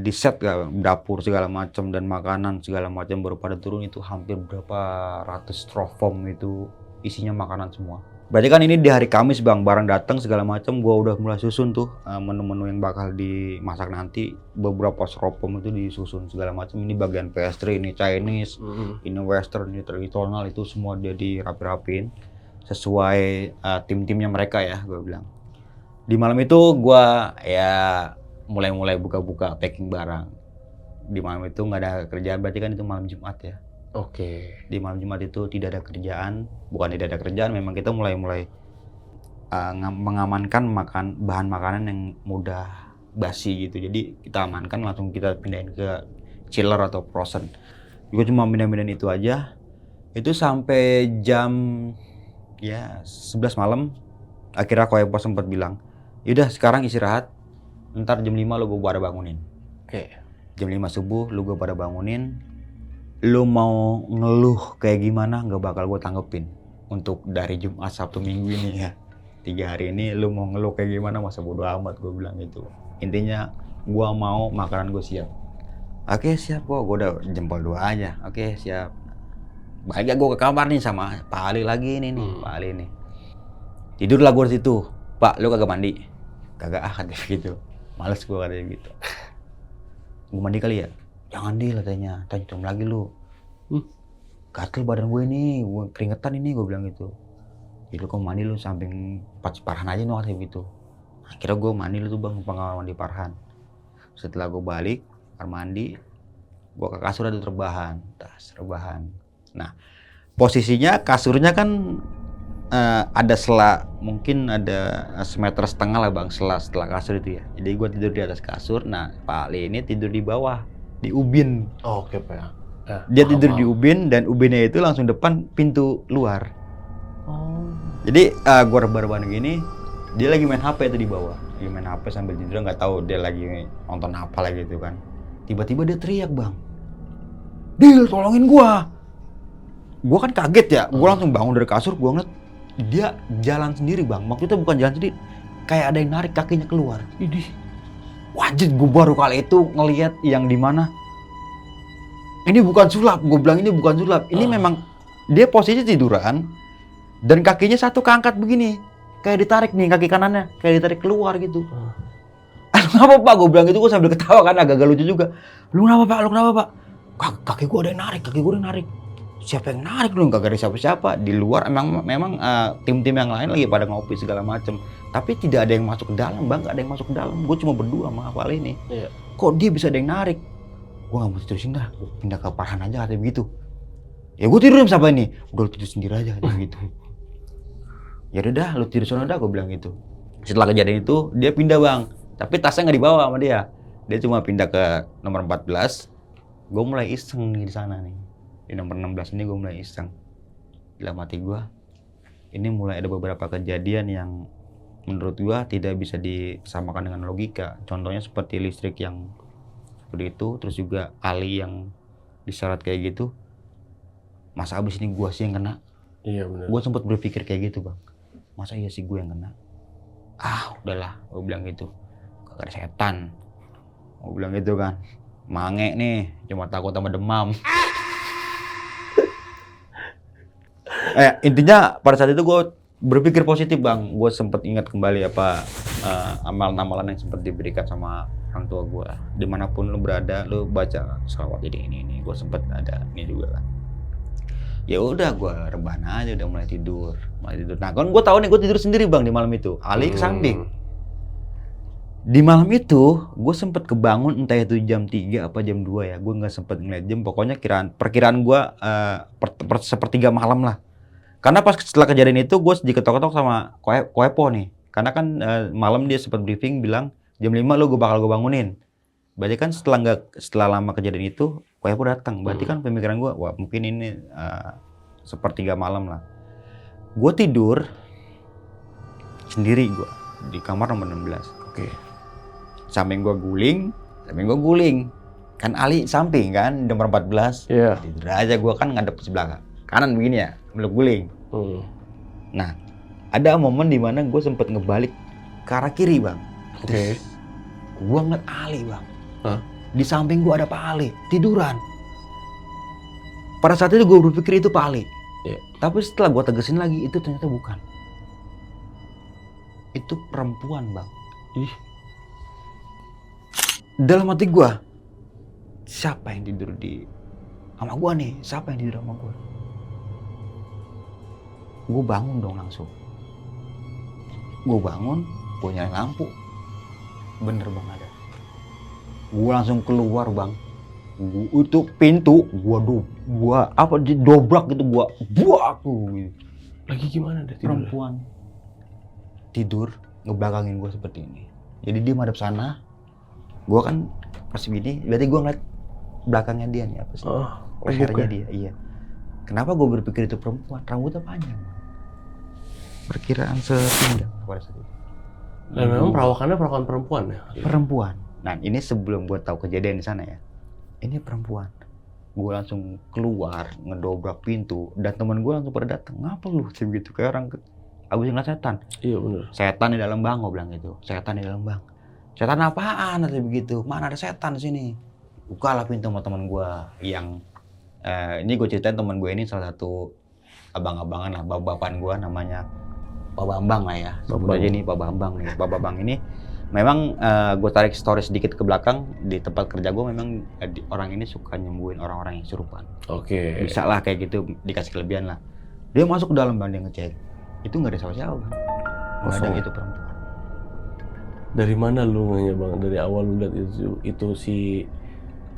di set dapur segala macam dan makanan segala macam baru pada turun, itu hampir berapa ratus styrofoam itu isinya makanan semua. Berarti kan ini di hari Kamis bang, barang datang segala macam, gua udah mulai susun tuh menu-menu yang bakal dimasak nanti. Beberapa styrofoam itu disusun segala macam. Ini bagian pastry, ini Chinese, ini Western, ini tradisional, itu semua dia dirapi-rapin sesuai tim-timnya mereka ya, gua bilang. Di malam itu gua ya mulai buka-buka packing barang. Di malam itu nggak ada kerjaan, berarti kan itu malam Jumat ya. Oke. Di malam Jumat itu tidak ada kerjaan, bukan tidak ada kerjaan, memang kita mulai mengamankan bahan makanan yang mudah basi gitu. Jadi kita amankan, langsung kita pindahin ke chiller atau frozen. Gue cuma pindahin itu aja. Itu sampai jam 11 malam. Akhirnya Ko Epo sempat bilang, yaudah sekarang istirahat, ntar jam 5 lu gue pada bangunin. Oke. Jam 5 subuh lu gue pada bangunin. Lu mau ngeluh kayak gimana gak bakal gue tanggepin. Untuk dari Jumat, Sabtu, Minggu ini ya, 3 hari ini lu mau ngeluh kayak gimana masa bodo amat, gue bilang gitu. Intinya gue mau makanan gue siap. Oke siap kok, gue udah jempol 2 aja. Oke siap. Balik gue ke kamar nih sama Pak Ali lagi nih Pak Ali nih. Tidurlah gue di situ. Pak, lu kagak mandi? Kagak katanya gitu. Males gue katanya gitu. Gue mandi kali ya? Jangan deh katanya, tancung lagi lu. Gatel badan gue nih, gue keringetan ini, gue bilang gitu. Jadi lu kok mandi lu samping Parhan aja nih katanya gitu. Akhirnya gue mandi lu tuh bang, pengalaman mandi Parhan. Setelah gue balik, kamar mandi, gue ke kasur ada rebahan. Nah, posisinya kasurnya kan ada mungkin ada 1,5 meter lah bang, setelah kasur itu ya. Jadi gue tidur di atas kasur, nah Pak Ali ini tidur di bawah, di ubin. Oke Pak. Dia tidur di ubin, dan ubinnya itu langsung depan pintu luar. Jadi gue rebahan gini, Dia lagi main HP itu di bawah, lagi main HP sambil tidur, nggak tahu dia lagi nonton apa lagi gitu kan. Tiba-tiba dia teriak, Bang, "Dil, tolongin gua!" Gua kan kaget ya, gua langsung bangun dari kasur, gua ngeliat dia jalan sendiri, Bang. Maksudnya bukan jalan sendiri, kayak ada yang narik kakinya keluar. Idih. Wajib, gua baru kali itu ngelihat yang di mana ini bukan sulap, gua bilang ini bukan sulap. Ini memang dia posisi tiduran dan kakinya satu keangkat begini. Kayak ditarik nih kaki kanannya, kayak ditarik keluar gitu. Lu kenapa, Pak? Gua bilang gitu, gua sambil ketawa kan, agak lucu juga. Lu kenapa, Pak? Lu kenapa, Pak? Kaki gua ada yang narik, kaki gua ada yang narik. Siapa yang narik lu? Kagak ada siapa-siapa. Di luar memang tim-tim yang lain lagi pada ngopi segala macem. Tapi tidak ada yang masuk ke dalam, Bang. Gak ada yang masuk ke dalam. Gue cuma berdua sama Hafal ini. Iya. Kok dia bisa ada yang narik? Gue gak mau tidur sini dah. Gue pindah ke Farhan aja katanya begitu. Ya gue tidur sama ini. Udah lu tidur sendiri aja katanya begitu. Ya udah dah, lu tidur sana dah, gue bilang gitu. Setelah kejadian itu dia pindah, Bang. Tapi tasnya nggak dibawa sama dia. Dia cuma pindah ke nomor 14. Gue mulai iseng nih di sana nih. Di nomor 16 ini gue mulai iseng. Dalam hati gue, ini mulai ada beberapa kejadian yang menurut gue tidak bisa disamakan dengan logika. Contohnya seperti listrik yang seperti itu, terus juga Ali yang diseret kayak gitu. Masa abis ini gue sih yang kena? Iya benar. Gue sempat berpikir kayak gitu, Bang. Masa iya sih gue yang kena? Udahlah, gue bilang gitu. Kagak ada setan. Gue bilang gitu kan. Mange nih, cuma takut sama demam. Intinya pada saat itu gue berpikir positif, Bang. Gue sempat ingat kembali apa amalan-amalan yang sempat diberikan sama orang tua gue. Dimanapun lu berada, lu baca selawat ini. Gue sempat ada ini juga kan. Ya udah, gue rebahan aja, udah mulai tidur. Nah kan gue tahu nih, gue tidur sendiri, Bang, di malam itu. Ali ke samping. Di malam itu gue sempet kebangun, entah itu jam 3 apa jam 2 ya. Gue nggak sempet ngeliat jam. Pokoknya perkiraan gue sepertiga malam lah. Karena pas setelah kejadian itu gue diketok-ketok sama Koepo nih. Karena kan malam dia sempat briefing bilang jam 5 lu gue bakal bangunin. Berarti kan setelah lama kejadian itu Koepo datang. Berarti kan pemikiran gue, wah mungkin ini sepertiga malam lah. Gue tidur sendiri gue di kamar nomor 16. Oke. Samping gue guling. Kan Ali samping kan nomor 14. Iya. Tidur aja gue kan ngadep sebelah kanan begini ya, belok guling. Nah, ada momen di mana gue sempet ngebalik ke arah kiri, Bang. Oke. Gue ngeliat Ali, Bang. Hah? Di samping gue ada Pak Ali, tiduran. Pada saat itu gue berpikir itu Pak Ali. Iya. Tapi setelah gue tegesin lagi, itu ternyata bukan. Itu perempuan, Bang. Ih. Dalam hati gue, siapa yang tidur sama gue nih? Siapa yang tidur sama gue? Gue bangun dong langsung. Gue bangun, gue nyalain lampu. Bener, Bang, ada. Gue langsung keluar, Bang. Itu pintu, gue didobrak gitu, gue buak gitu. Lagi gimana deh tidur? Perempuan tidur ngebelakangin gue seperti ini. Jadi dia madep sana. Gue kan pas begini, berarti gue ngeliat belakangnya dia nih apa sih? Lehernya dia, iya. Kenapa gue berpikir itu perempuan? Rambutnya panjang. Perkiraan sepinggang pada saat itu. Dan memang perawakan perempuan ya? Perempuan. Nah ini sebelum gue tahu kejadian di sana ya. Ini perempuan. Gue langsung keluar, ngedobrak pintu, dan teman gue langsung pada datang. Ngapa lu? Saya begitu kayak orang abis ngeliat setan. Iya benar. Setan di dalam bang, gue bilang gitu. Setan di dalam bang. Setan apaan? Saya begitu. Mana ada setan di sini? Bukalah pintu sama teman gue yang ini gue ceritain, teman gue ini salah satu abang-abangan lah, bapak-bapakan gue, namanya Pak Bambang lah ya. Sebut aja nih Pak Bambang nih. Pak Bambang ini memang gue tarik story sedikit ke belakang, di tempat kerja gue memang orang ini suka nyembuhin orang-orang yang kesurupan. Oke. Bisa lah kayak gitu, dikasih kelebihan lah. Dia masuk ke dalam, Bang, dia ngecek. Itu nggak ada siapa-siapa, Bang. Nggak ada itu perempuan. Dari mana lu nanya, Bang? Dari awal lu lihat itu si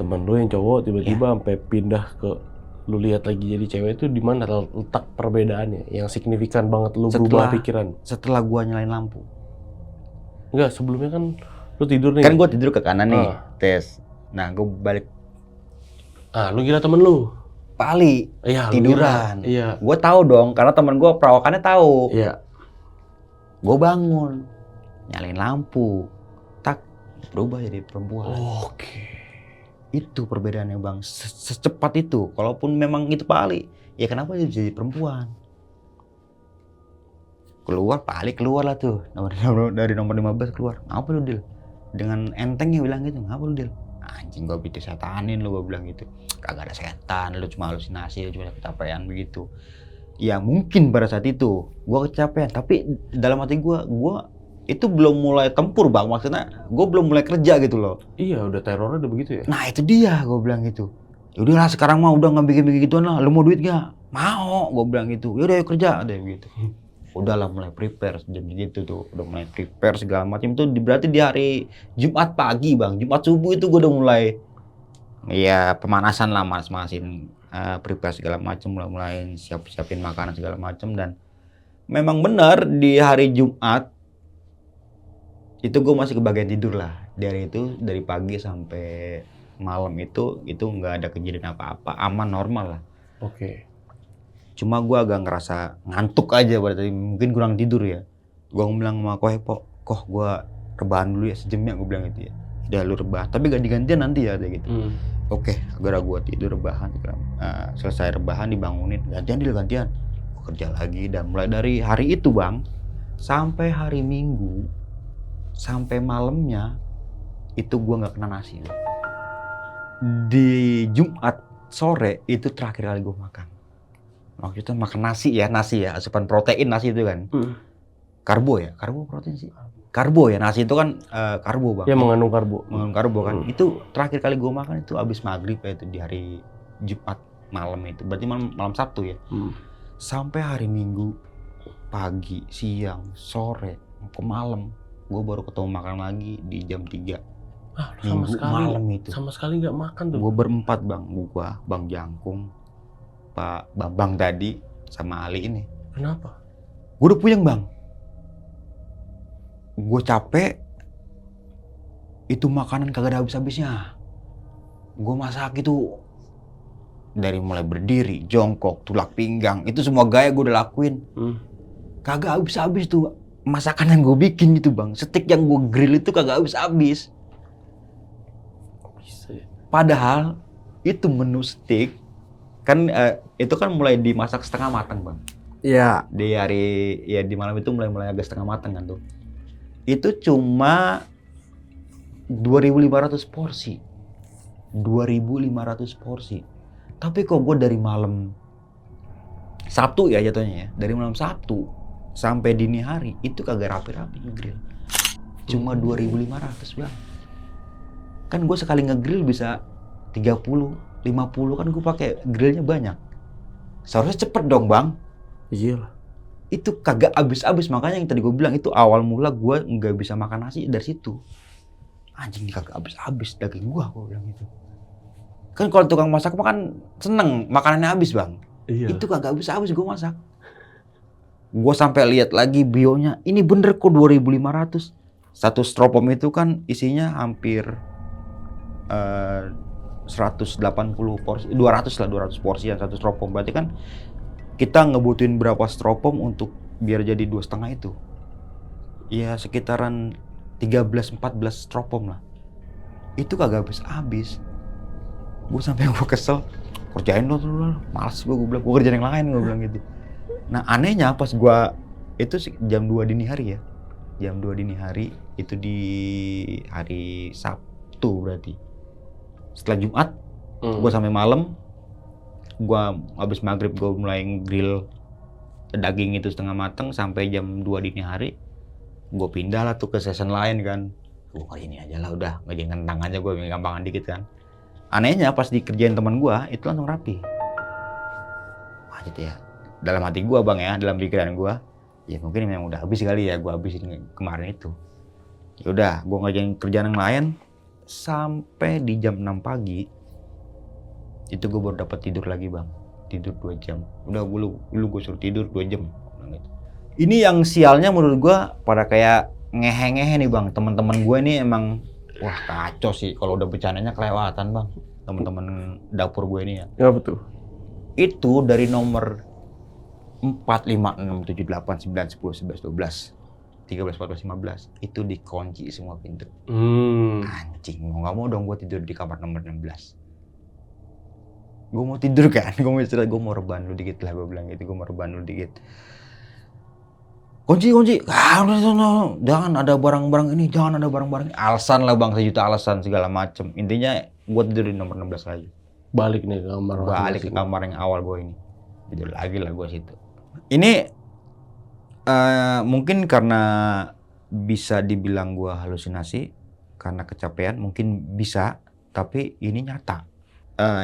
teman lu yang cowok tiba-tiba sampai pindah ke lu lihat lagi jadi cewek, itu di mana letak perbedaannya yang signifikan banget lu berubah pikiran? Setelah gua nyalain lampu. Enggak, sebelumnya kan lu tidur nih. Kan gua tidur ke kanan nih, tes. Nah, gua balik. Lu kira temen lu? Pak Ali, iya, tiduran. Iya. Gua tahu dong, karena temen gua perawakannya tahu. Iya. Gue bangun, nyalain lampu, tak berubah jadi perempuan. Oke. Itu perbedaannya bang, secepat itu. Kalaupun memang itu Pak Ali, ya kenapa dia jadi perempuan? Keluar Pak Ali keluar lah tuh, dari nomor 15 keluar. Ngapa lu Dil? Dengan entengnya bilang gitu, ngapa lu Dil? Anjing gue setanin lu, gue bilang gitu. Kagak ada setan, lu cuma halusinasi, lu cuma kecapean begitu. Ya mungkin pada saat itu gue kecapean, tapi dalam hati gue itu belum mulai tempur bang, maksudnya gue belum mulai kerja gitu loh. Iya, udah terornya udah begitu ya? Nah itu dia, gue bilang gitu. Yaudah lah sekarang mah udah nggak bikin gituan lah, lu mau duit gak? Mau, gue bilang gitu. Yaudah yuk kerja, ada begitu. Udahlah mulai prepare jam gitu tuh, udah mulai prepare segala macam tuh. Berarti di hari Jumat pagi bang, Jumat subuh itu gue udah mulai, ya pemanasan lah, manasin prepare segala macam, mulai siapin makanan segala macam. Dan memang benar di hari Jumat itu gue masih kebagian tidur lah. Dari itu dari pagi sampai malam itu nggak ada kejadian apa-apa, aman normal lah. Oke. Cuma gue agak ngerasa ngantuk aja pada tadi, mungkin kurang tidur ya. Gue bilang sama Koh gue rebahan dulu ya sejam ya, gue bilang gitu ya. Udah lu rebahan, tapi ganti-gantian nanti ya kayak gitu. Oke, agar gue tidur rebahan, selesai rebahan dibangunin, gantian. Gue kerja lagi, dan mulai dari hari itu bang, sampai hari Minggu, sampai malamnya, itu gue nggak kena nasi. Di Jumat sore itu terakhir kali gue makan. Waktu itu makan nasi ya, asupan protein nasi itu kan. Karbo protein sih. Karbo ya, nasi itu kan karbo bang. Ya mengandung karbo. Mengandung karbo kan. Itu terakhir kali gue makan itu abis maghrib ya, itu di hari Jumat malam itu. Berarti malam Sabtu ya. Sampai hari Minggu pagi, siang, sore, ke malam, gue baru ketemu makan lagi di jam 3. Minggu malam itu. Sama sekali nggak makan tuh. Gue berempat bang, Bang Jangkung, Pak Bambang tadi, sama Ali ini. Kenapa? Gue udah puyeng bang. Gue capek. Itu makanan kagak ada habis-habisnya. Gue masak itu dari mulai berdiri, jongkok, tulak pinggang, itu semua gaya gue udah lakuin. Kagak habis-habis tuh masakan yang gue bikin itu bang. Steak yang gue grill itu kagak habis-habis. Bisa ya? Padahal itu menu steak kan itu kan mulai dimasak setengah matang bang. Iya. Di hari ya di malam itu mulai agak setengah matang kan tuh. Itu cuma 2.500 porsi. 2.500 porsi. Tapi kok gue dari malam Sabtu ya jatuhnya ya. Dari malam Sabtu sampai dini hari itu kagak rapi-rapi ngegrill. Cuma 2.500 bang. Kan gue sekali ngegrill bisa 30, 50 kan gue pakai grillnya banyak. Seharusnya cepet dong bang. Iyalah. Itu kagak habis-habis, makanya yang tadi gue bilang itu awal mula gue nggak bisa makan nasi dari situ. Anjing ini kagak habis-habis daging gue bilang gitu. Kan kalau tukang masak mah kan seneng makanannya habis bang. Iya. Itu kagak habis-habis gue masak. Gue sampai lihat lagi bionya, ini bener kok 2.500. Satu stropom itu kan isinya hampir 180 porsi, 200 porsi yang satu stropom. Berarti kan kita ngebutuhin berapa stropom untuk biar jadi 2,5 itu? Ya sekitaran 13-14 stropom lah. Itu kagak habis-habis. Gue sampai gue kesel, kerjain lo, malas gue bilang, gue kerjain yang lain, gue bilang gitu. Nah anehnya pas gue, itu jam 2 dini hari ya. Jam 2 dini hari, itu di hari Sabtu berarti. Setelah Jumat, gue sampai malam, gue habis maghrib gue mulai grill daging itu setengah mateng sampai jam 2 dini hari. Gue pindah lah tuh ke season lain kan. Gue kali ini aja lah udah, nggak jadi ngentang aja gue, gampangan dikit kan. Anehnya pas dikerjain teman gue itu langsung rapi. Wah gitu ya. Dalam hati gue bang ya, dalam pikiran gue, ya mungkin memang udah habis kali ya gue habisin kemarin itu. Ya udah, gue ngerjain kerjaan yang lain sampai di jam 6 pagi. Itu gue baru dapat tidur lagi bang, tidur 2 jam. Udah dulu gue suruh tidur 2 jam. Ini yang sialnya menurut gue pada kayak ngehe-ngehe nih bang. Teman-teman gue ini emang wah kacau sih kalau udah bercandanya kelewatan bang. Teman-teman dapur gue ini ya. Ya betul. Itu dari nomor 4, 5, 6, 7, 8, 9, 10, 11, 12. 13, 14, 15 itu dikunci semua pintu. Hmm. Anjing, mau nggak mau dong gue tidur di kamar nomor 16. Gue mau tidur kan, gue mau istirahat, gue mau rebahan dulu dikit lah, gue bilang gitu, gue mau rebahan dulu dikit. Kunci, jangan ada barang-barang ini, jangan ada barang-barang ini. Alasan lah bang, sejuta alasan segala macem. Intinya gue tidur di nomor 16 lagi. Balik nih ke kamar. Balik ke kamar yang awal gue ini. Tidur lagi lah gue situ. Ini mungkin karena bisa dibilang gue halusinasi, karena kecapean mungkin bisa, tapi ini nyata.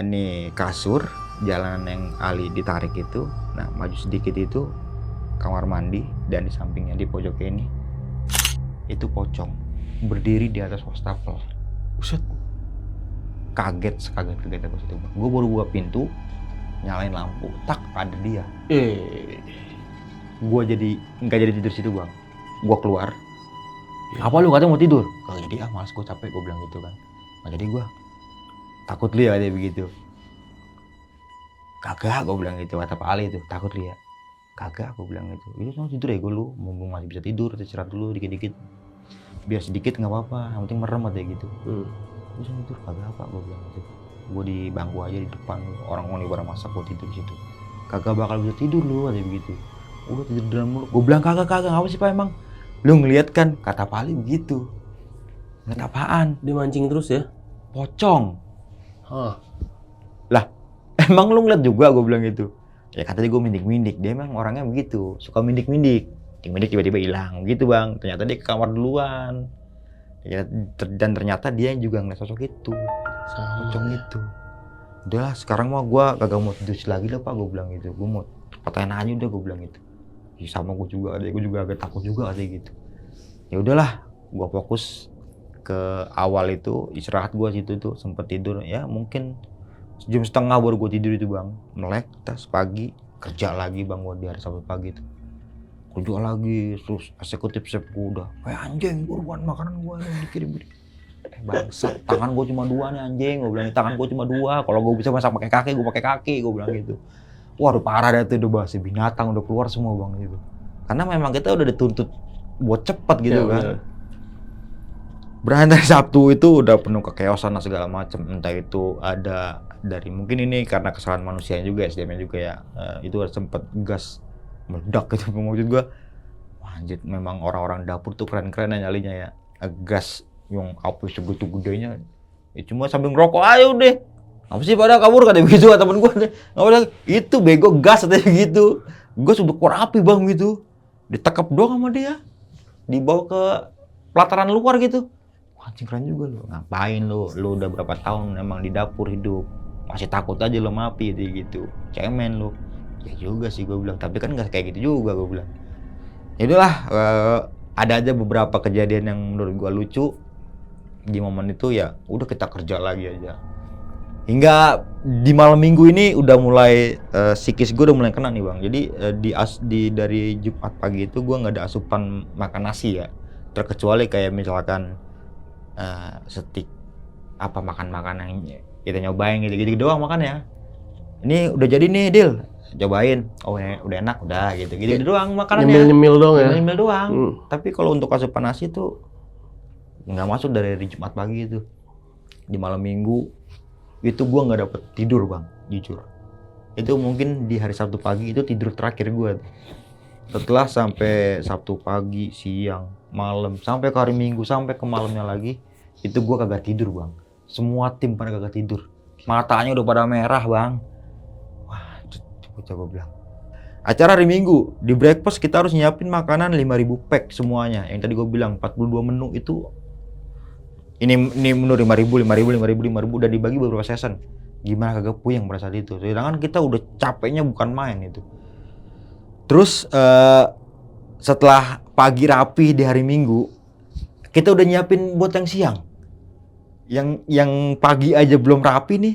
Nih kasur, jalanan yang Ali ditarik itu, nah maju sedikit itu kamar mandi, dan di sampingnya di pojok ini itu pocong berdiri di atas wastafel. Buset. Kaget aku situ. Gue baru buka pintu, nyalain lampu, tak ada dia. Gue jadi nggak jadi tidur situ bang. Gue keluar. Apa lu katanya mau tidur? Kagak jadi, malas gue capek, gue bilang gitu kan. Nah jadi gue takut lu ya, dia begitu. Kagak, gue bilang gitu. Kata Pak Ali itu, takut lu ya? Kagak, gue bilang gitu. Itu sama tidur ya gue, lu mumpung masih bisa tidur, istirahat dulu dikit-dikit. Biar sedikit nggak apa-apa, yang penting merem aja gitu. Gue sama tidur, kagak apa, gue bilang gitu. Gue di bangku aja di depan, orang-orang pada masak, gue tidur di situ. Kagak bakal bisa tidur lu, aja begitu. Udah tidur di dalam mulu. Gue bilang kagak, ngapa sih Pak emang? Lu ngeliat kan? Kata Pak Ali begitu. Ngeliat apaan? Dia mancing terus ya? Pocong. Hah. Lah, emang lu ngeliat juga, gue bilang gitu. Ya katanya gue mindik-mindik, dia emang orangnya begitu, suka mindik-mindik. Mindik tiba-tiba hilang gitu bang, ternyata dia ke kamar duluan. Dan ternyata dia juga ngeliat sosok itu, pocong itu. Udahlah sekarang mah gue kagak mau tidur lagi lah Pak, gue bilang gitu. Gue mau patahin aja udah, gue bilang gitu. Ya sama gue juga agak takut juga kayak gitu. Ya udahlah, gue fokus ke awal itu, istirahat gue situ tuh, sempet tidur ya mungkin jam setengah baru gue tidur itu bang. Melek, tas pagi, kerja lagi bang gue di hari Sabtu pagi itu. Kerja lagi, terus eksekutif chef gue udah, anjing buruan makanan gue yang dikirim. Bangsat, tangan gue cuma 2 nih anjing, gue bilang tangan gue cuma 2. Kalau gue bisa masak pakai kaki, gue pakai kaki, gue bilang gitu. Wah udah parah dah tuh, udah bahasa binatang, udah keluar semua bang gitu. Karena memang kita udah dituntut buat cepet gitu ya, kan. Bener. Berani dari Sabtu itu udah penuh kekeosan segala macam, entah itu ada dari mungkin ini karena kesalahan manusia juga, SDM-nya juga ya, itu ada sempet gas meledak gitu. Maksud gua, anjir memang orang-orang dapur tuh keren-keren ya nyalinya ya, gas yang api segitu gedenya, ya cuma sambil ngerokok aja udah. Apa sih pada kabur kata begitu temen gua deh, nggak itu bego gas katanya gitu. Gas udah keluar api bang gitu, ditekap doang sama dia, dibawa ke pelataran luar gitu. Anjing keren juga lu, ngapain lu udah berapa tahun emang di dapur hidup, masih takut aja lu sama api gitu, cemen lu. Ya juga sih gue bilang, tapi kan gak kayak gitu juga gue bilang. Ya udahlah, ada aja beberapa kejadian yang menurut gue lucu di momen itu, ya udah kita kerja lagi aja. Hingga di malam minggu ini udah mulai psikis gue udah mulai kena nih bang. Jadi dari Jumat pagi itu gue nggak ada asupan makan nasi ya, terkecuali kayak misalkan setik apa makan yang kita nyobain gitu doang makannya. Ini udah jadi nih Dil, cobain. Oh udah enak, udah gitu doang makanannya. Nyemil doang ya. Nyemil doang. Tapi kalau untuk asupan nasi tuh nggak masuk dari Jumat pagi itu. Di malam minggu itu gua nggak dapet tidur bang, jujur. Itu mungkin di hari Sabtu pagi itu tidur terakhir gua. Setelah sampai Sabtu pagi, siang, malam, sampai ke hari Minggu, sampai ke malamnya lagi, itu gue kagak tidur bang. Semua tim pada kagak tidur. Matanya udah pada merah bang. Wah, coba bilang. Acara hari Minggu, di breakfast kita harus nyiapin makanan 5.000 pack semuanya. Yang tadi gue bilang 42 menu itu. Ini menu 5.000 udah dibagi beberapa season. Gimana kagak puyeng pada saat itu. Sedangkan kita udah capeknya bukan main itu. Terus setelah pagi rapi di hari Minggu, kita udah nyiapin buat yang siang. Yang pagi aja belum rapi nih,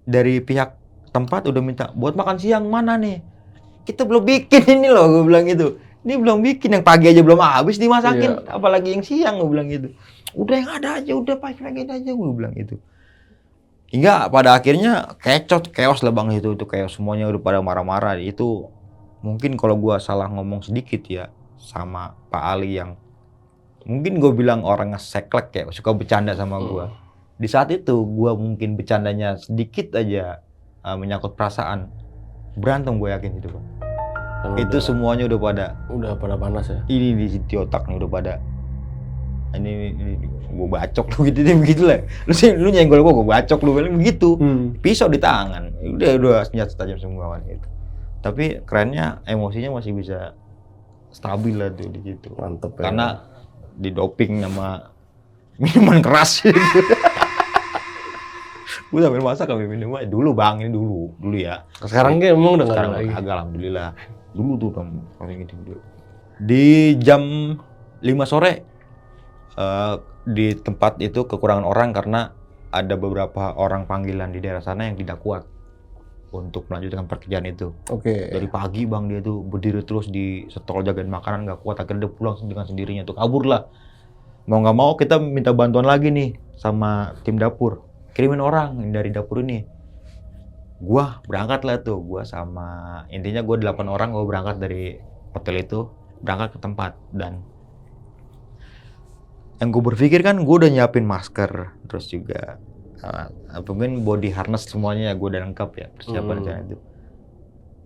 dari pihak tempat udah minta buat makan siang mana nih? Kita belum bikin ini loh, gue bilang gitu. Ini belum bikin, yang pagi aja belum habis dimasakin, apalagi yang siang, gue bilang gitu. Udah yang ada aja, udah pagi aja, gue bilang gitu. Hingga pada akhirnya chaos lah bang itu chaos, semuanya udah pada marah-marah. Itu mungkin kalau gua salah ngomong sedikit ya, sama Pak Ali yang mungkin gue bilang orang ngeseklek ya, suka bercanda sama gue. Di saat itu gue mungkin bercandanya sedikit aja menyangkut perasaan, berantem gue yakin itu Bang. Kan Itu semuanya udah pada panas ya. ini di otak nih udah pada ini gue bacok lu gitu deh begitu lah. Lu nyenggol gue bacok lu begitu. Pisau di tangan. Udah senjata tajam semua kan gitu. Tapi kerennya emosinya masih bisa stabil lah tuh di situ. Mantep ya. Karena didoping sama minuman keras gitu. Gue sambil masak sambil minum dulu Bang, ini dulu ya. Sekarang kayak emang udah nggak ada Sekarang lagi. agak alhamdulillah. Dulu tuh kayak gitu dulu. Di jam 5 sore di tempat itu kekurangan orang karena ada beberapa orang panggilan di daerah sana yang tidak kuat untuk melanjutkan pekerjaan itu. Oke. Dari pagi Bang dia tuh berdiri terus di stol jagain makanan nggak kuat, akhirnya dia pulang dengan sendirinya tuh kabur lah. Mau nggak mau kita minta bantuan lagi nih sama tim dapur, kirimin orang dari dapur ini. Gua berangkat lah tuh, gua sama intinya gua 8 orang gua berangkat dari hotel itu berangkat ke tempat. Dan yang gue berpikir kan gue udah nyiapin masker, terus juga mungkin body harness semuanya gue udah lengkap ya persiapan sana itu.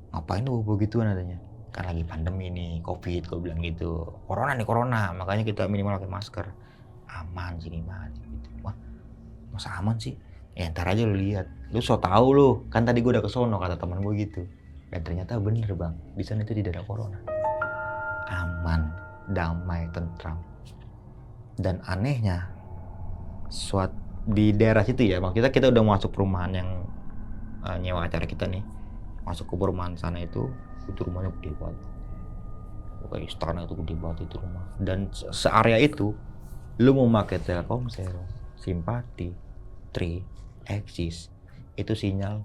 Ngapain lu begituan adanya? Kan lagi pandemi nih, COVID, gue bilang gitu. Corona nih, corona, makanya kita minimal pakai masker. Aman sih gimana gitu. Wah, masa aman sih? Ya ntar aja lu lihat. Lu so tau lu, kan tadi gue udah kesono kata teman gue gitu. Dan ternyata bener Bang, di sana itu tidak ada corona. Aman, damai, tentram. Dan anehnya di daerah situ ya Bang, kita udah masuk perumahan yang nyewa acara kita nih, masuk ke perumahan sana itu rumahnya gede banget, kayak istana itu gede banget itu rumah. Dan searea itu lu mau pakai Telkomsel, Simpati, Tri, Axis, itu sinyal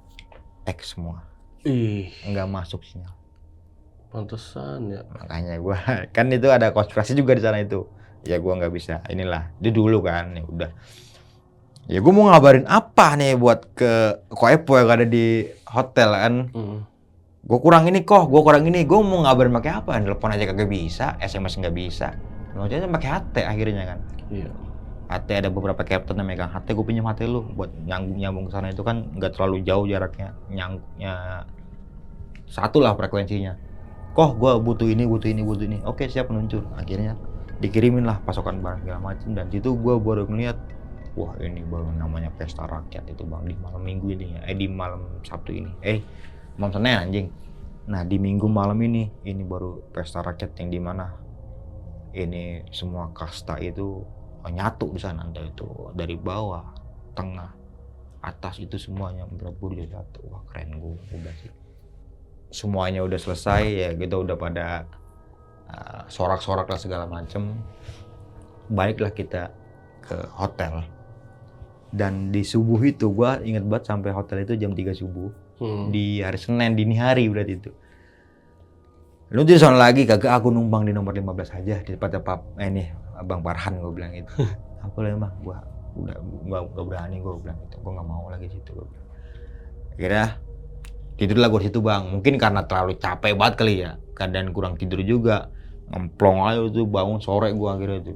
X semua, nggak masuk sinyal. Pantesan ya. Makanya gua kan itu ada konspirasi juga di sana itu. Ya gue nggak bisa inilah dia dulu kan ya udah ya gue mau ngabarin apa nih buat ke Koepo yang ada di hotel kan. Gue kurang ini gue mau ngabarin pakai apa, telepon aja kagak bisa, SMS nggak bisa, aja pakai HT akhirnya kan. Iya. HT ada beberapa captain yang megang HT, gue pinjam HT lu buat nyambung ke sana itu kan nggak terlalu jauh jaraknya, nyambungnya satu lah frekuensinya. Gue butuh ini, oke siap meluncur. Akhirnya dikirimin lah pasokan barang segala macam. Dan situ gue baru ngeliat, wah ini baru namanya pesta rakyat itu Bang, di malam minggu ini ya, di malam Sabtu ini, malam Senin anjing. Nah di minggu malam ini baru pesta rakyat yang dimana ini semua kasta itu nyatu di sana, entah itu dari bawah, tengah, atas itu semuanya berabur jadi satu. Wah keren, gue udah sih. Semuanya udah selesai ya, kita udah pada sorak-sorak lah segala macem. Baiklah kita ke hotel. Dan di subuh itu gue inget banget sampai hotel itu jam 3 subuh. Di hari Senin dini hari berarti itu. Lu di sana lagi kagak, aku numpang di nomor 15 aja di tempatnya Abang Farhan, gue bilang itu. Apa lah Bang, gue udah berani, gue bilang itu. Gue nggak mau lagi situ. Akhirnya tidurlah gue situ Bang. Mungkin karena terlalu capek banget kali ya, keadaan kurang tidur juga. Ngemplong aja tuh, bangun sore gue akhirnya itu.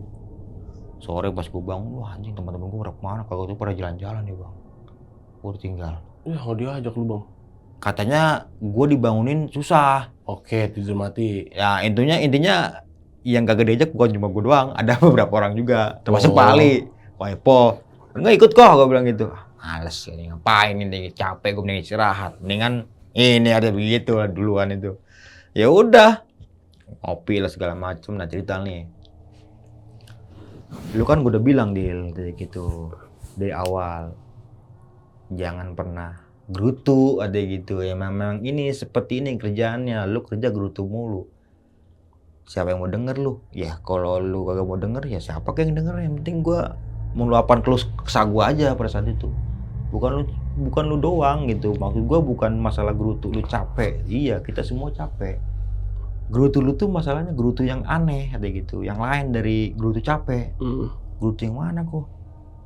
Sore pas gue bangun, wah anjing teman-teman gue pada kemana? Kalau itu pada jalan-jalan ya Bang. Gue tinggal. Ya nggak diajak lu Bang. Katanya gue dibangunin susah. Oke, tidur mati. Ya intinya yang kagak diajak bukan cuma gue doang, ada beberapa orang juga. Termasuk Pak Ali, Koepo. Enggak ikut kok, gue bilang gitu. Males ini ngapain ini, capek gue mending istirahat. Mendingan ini ada begitu duluan itu. Ya udah. Ngopi lah segala macem. Nah cerita nih, lu kan gue udah bilang Dil gitu dari awal, jangan pernah gerutu ada gitu ya. Memang ini seperti ini kerjaannya, lu kerja gerutu mulu. Siapa yang mau denger lu? Ya kalau lu kagak mau denger ya siapa yang denger, yang penting gue meluapkan keluh kesah gue aja pada saat itu. Bukan lu doang gitu. Maksud gue bukan masalah gerutu lu capek. Iya kita semua capek. Gerutu lu tuh masalahnya gerutu yang aneh ada gitu, yang lain dari gerutu capek. Gerutu yang mana kok?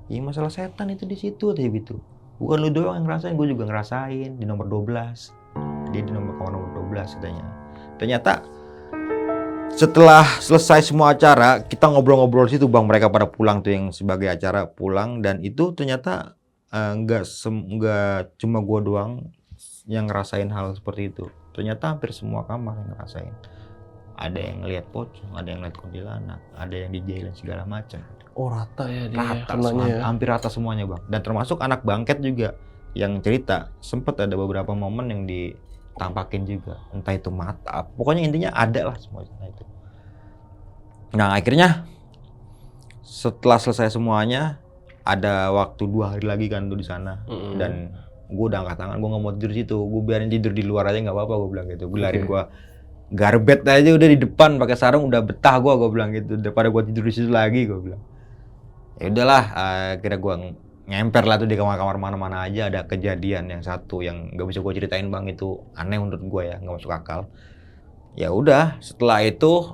Ya masalah setan itu di situ ada gitu. Bukan lu doang yang ngerasain, gue juga ngerasain di nomor 12. Dia di nomor 12 katanya. Ternyata Setelah selesai semua acara, kita ngobrol-ngobrol situ bang. Mereka pada pulang tuh yang sebagai acara pulang, dan itu ternyata nggak cuma gua doang yang ngerasain hal seperti itu. Ternyata hampir semua kamar yang ngerasain. Ada yang ngeliat pocong, ada yang ngeliat kuntilanak, ada yang dijailin segala macam. Oh rata ya dia Rata, kenanya ya. hampir rata semuanya bang. Dan termasuk anak bangket juga yang cerita. Sempet ada beberapa momen yang ditampakin juga. Entah itu mata, pokoknya intinya ada lah semua itu. Nah akhirnya setelah selesai semuanya, ada waktu 2 hari lagi kan tuh di sana. Dan gue udah angkat tangan, gue nggak mau tidur situ. Gue biarin tidur di luar aja nggak apa-apa, gue bilang gitu. Gue biarin gue garbet aja udah di depan pakai sarung, udah betah gue bilang gitu. Daripada gue tidur di situ lagi, gue bilang. Ya udahlah, akhirnya gue ngemper lah tuh di kamar-kamar mana-mana aja. Ada kejadian yang satu yang nggak bisa gue ceritain bang, itu aneh menurut gue ya, nggak masuk akal. Ya udah, setelah itu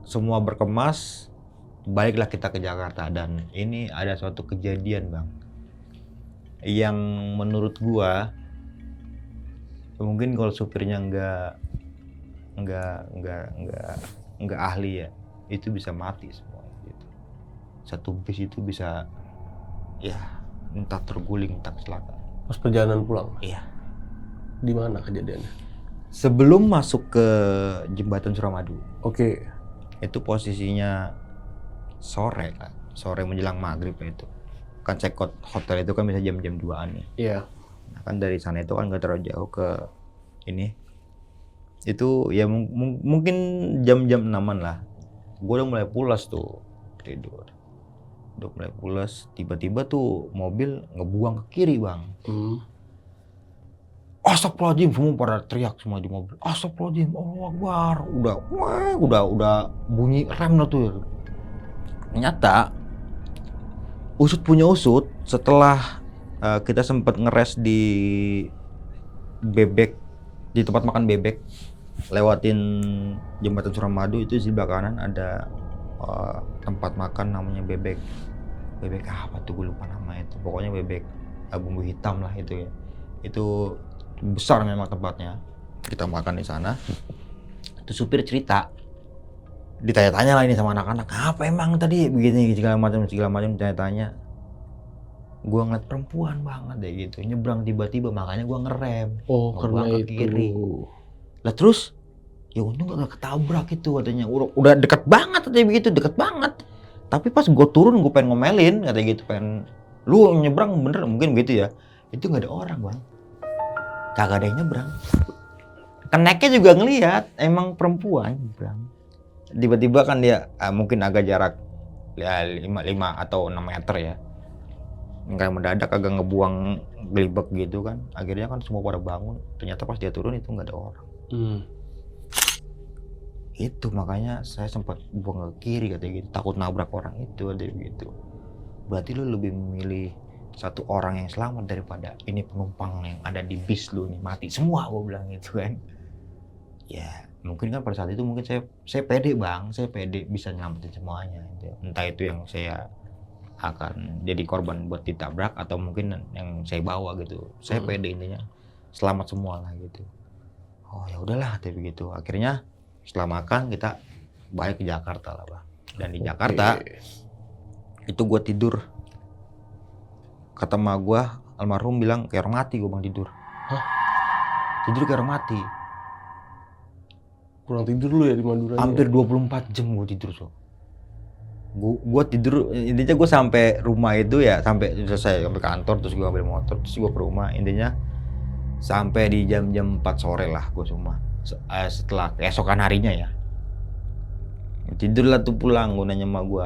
semua berkemas, baliklah kita ke Jakarta. Dan ini ada suatu kejadian bang, yang menurut gua mungkin kalau supirnya nggak ahli ya, itu bisa mati semua gitu. Satu bis itu bisa ya entah terguling entah kecelakaan. Pas perjalanan pulang. Iya. Di mana kejadiannya? Sebelum masuk ke jembatan Suramadu. Oke. Itu posisinya sore kan, sore menjelang maghrib itu. Kan check out hotel itu kan bisa jam-jam 2-an ya. Iya. Nah, kan dari sana itu kan nggak terlalu jauh ke ini. Itu ya mungkin jam-jam 6-an lah. Gue udah mulai pulas tuh tidur. Udah mulai pulas, tiba-tiba tuh mobil ngebuang ke kiri bang. Astagfirullahaladzim, semua pada teriak semua di mobil. Astagfirullahaladzim, Allahu Akbar. Udah bunyi rem lah tuh. Ternyata usut punya usut, setelah kita sempat ngeres di Bebek, di tempat makan Bebek, lewatin jembatan Suramadu, itu di sebelah kanan ada tempat makan namanya Bebek apa tuh gue lupa namanya itu. Pokoknya Bebek bumbu hitam lah itu ya. Itu besar memang tempatnya. Kita makan di sana. Itu supir cerita, ditanya-tanya lah ini sama anak-anak, apa emang tadi begini segala macam tanya-tanya. Gua ngeliat perempuan banget deh gitu, nyebrang tiba-tiba, makanya gua ngerem. Oh karena ke itu. kiri. Lah terus ya untung gak ketabrak itu katanya. Udah deket banget katanya begitu, deket banget. Tapi pas gua turun gua pengen ngomelin katanya gitu, pengen lu nyebrang bener mungkin gitu ya. Itu nggak ada orang bang, kagak ada yang nyebrang. Keneknya juga ngelihat emang perempuan nyebrang. Tiba-tiba kan dia mungkin agak jarak ya 5 atau 6 meter ya. Kayak mendadak agak ngebuang gelibek gitu kan. Akhirnya kan semua pada bangun. Ternyata pas dia turun itu nggak ada orang. Itu makanya saya sempat buang ke kiri katanya gitu. Takut nabrak orang itu ada gitu. Berarti lu lebih memilih satu orang yang selamat daripada ini penumpang yang ada di bis lu nih mati semua, gue bilang gitu kan. Ya mungkin kan pada saat itu mungkin saya pede bang, saya pede bisa nyelamatin semuanya gitu. Entah itu yang saya akan jadi korban buat ditabrak atau mungkin yang saya bawa gitu. Saya pede intinya selamat semua lah gitu. Oh ya udahlah tapi begitu. Akhirnya setelah makan kita balik ke Jakarta lah bang. Dan di Jakarta itu gue tidur. Kata emak gue, almarhum bilang kayak orang mati gue bang tidur. Hah? Tidur kayak orang mati. Kurang tidur lu ya di Madura? Hampir 24 jam gue tidur so. Gue tidur, intinya gue sampai rumah itu ya, sampai selesai sampai kantor, terus gue ambil motor, terus gue ke rumah. Intinya sampai di jam 4 sore lah gue semua. Setelah keesokan harinya ya. Tidurlah tuh pulang, gue nanya sama gue.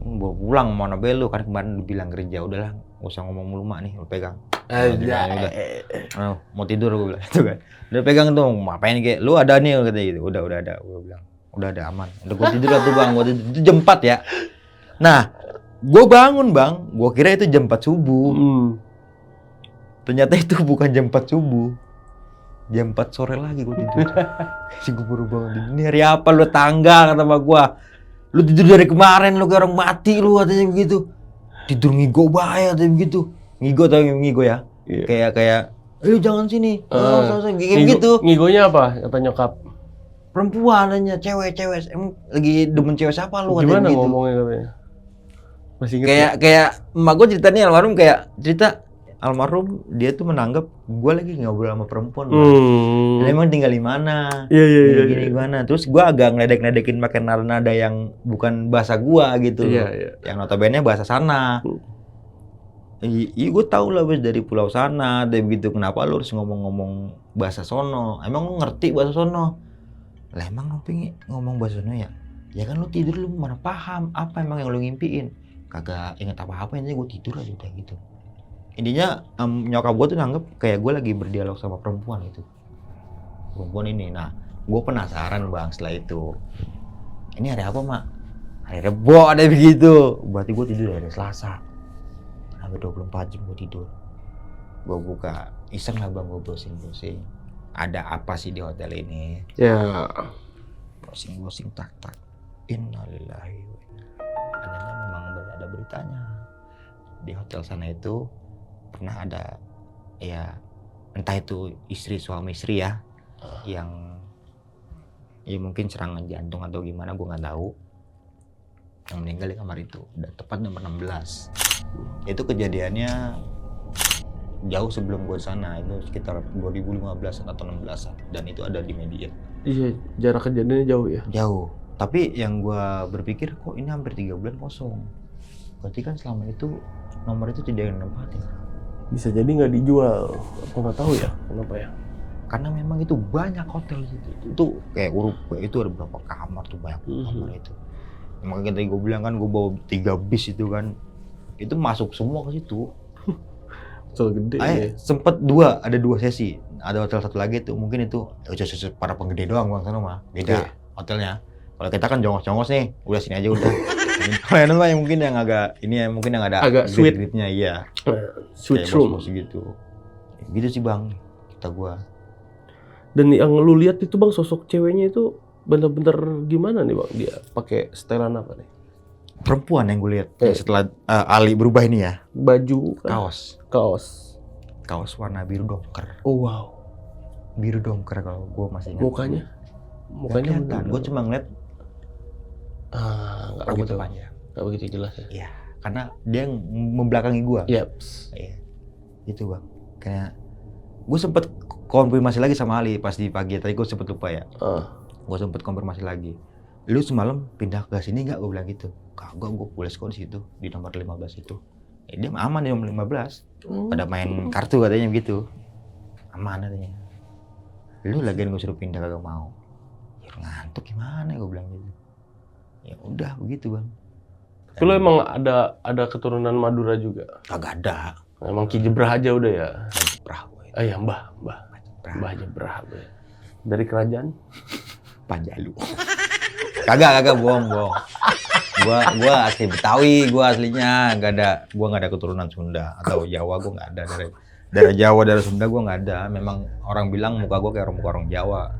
Bawa pulang mana belu kan kemarin lu bilang kerja, udahlah gak usah ngomong mulu mak nih, lu pegang. Mau tidur gue bilang gitu kan. Udah pegang tuh, ngapain kayak lu ada nih katanya gitu. Udah ada gue bilang. Udah ada aman. Udah gue tidur lah tuh bang, gue tidur itu jam 4 ya. Nah, gue bangun bang, gue kira itu jam 4 subuh. Ternyata itu bukan jam 4 subuh. Jam 4 sore lagi gue tidur. Si gue baru bangun. Ini hari apa lu tanggal kata sama gue. Lu tidur dari kemarin lu kayak orang mati lu katanya begitu. Tidur ngigo bahaya katanya begitu. Ngigo tau ngigo ya? Yeah. Kayak lu jangan sini. Kayak gitu. Ngigonya apa kata nyokap? perempuan nanya, cewek. Emang lagi demen cewek siapa lu? Gimana Katanya gitu. ngomongnya katanya? Masih inget Kayak emak gue ceritanya almarhum kayak cerita almarhum dia tuh menanggap gue lagi ngobrol sama perempuan. Lah, emang tinggal di mana? Iya. Gini gimana? Terus gue agak ngeledek-ledekin pakai nada yang bukan bahasa gue gitu loh. Iya. Yang notabene bahasa sana. Iya gue tau lah wes dari pulau sana, dari begitu kenapa lu harus ngomong-ngomong bahasa sono? Emang lu ngerti bahasa sono? Lah emang lu pengen ngomong bahasa sono ya? Ya kan lu tidur lu mana paham apa emang yang lu ngimpiin? Kagak inget apa-apa, intinya gue tidur aja udah gitu. Intinya nyokap gue tuh nanggep kayak gue lagi berdialog sama perempuan gitu. Perempuan ini, nah gue penasaran bang setelah itu. Ini hari apa mak? Hari Rebo ada begitu. Berarti gue tidur hari Selasa. Sampai 24 jam gue tidur. Gue buka, iseng lah bang, gue browsing. Ada apa sih di hotel ini? Ya. Browsing tak. Innalillahi wa inna. Adanya memang ada beritanya. Di hotel sana itu pernah ada, ya entah itu suami istri ya, yang ya mungkin serangan jantung atau gimana gue nggak tahu, yang meninggal di kamar itu. Dan tepat nomor 16. Itu kejadiannya jauh sebelum gue sana, itu sekitar 2015 atau 16an, dan itu ada di media. Iya, jarak kejadiannya jauh ya? Jauh. Tapi yang gue berpikir kok ini hampir 3 bulan kosong. Berarti kan selama itu nomor itu tidak yang nempatin. Bisa jadi nggak dijual. Aku nggak tahu ya kenapa ya. Karena memang itu banyak hotel situ. Itu kayak itu ada berapa kamar tuh, banyak kamar itu. Makanya tadi gue bilang kan gue bawa 3 bis itu kan. Itu masuk semua ke situ. Hotel gede ya. Sempet ada 2 sesi. Ada hotel satu lagi tuh, mungkin itu para penggede doang bang sana mah. Beda hotelnya. Kalau kita kan jongos-jongos nih, udah sini aja udah. Kalau yang mah mungkin yang agak ini ya, mungkin yang ada agak sweet grid-gridnya, iya. Sweet room gitu. Gitu sih bang, kita gua. Dan yang lu lihat itu bang, sosok ceweknya itu bener-bener gimana nih bang? Dia pakai setelan apa nih? Perempuan yang gue lihat setelah Ali berubah ini ya. Baju kan? Kaos warna biru dongker. Oh wow. Biru dongker kalau gue masih ingat. Mukanya kelihatan. Gue cuma ngeliat nggak begitu begitu panjang. Nggak begitu jelas ya? Iya, karena dia yang membelakangi gue. Yaps. Iya, gitu bang. Kayak gue sempet konfirmasi lagi sama Ali pas di pagi tadi, gue sempet lupa ya. Gue sempet konfirmasi lagi. Lu semalam pindah ke sini nggak? Gue bilang gitu. Kagak, gue boleh sekolah di situ di nomor 15 itu. Dia aman di nomor 15. Pada main kartu katanya begitu. Aman katanya. Lu lagian gue suruh pindah kagak mau. Ya ngantuk gimana? Gue bilang gitu. Ya udah begitu bang. Tapi lo emang ada keturunan Madura juga? Kagak ada. Emang Ki Jebrah aja udah ya? Jebrah gue. Iya Mbah Jebrah. Dari kerajaan? Panjalu. Kagak bohong. Gua asli Betawi, gua aslinya gua nggak ada keturunan Sunda atau Jawa, gua nggak ada dari Jawa, dari Sunda gua nggak ada. Memang orang bilang muka gua kayak muka orang Jawa,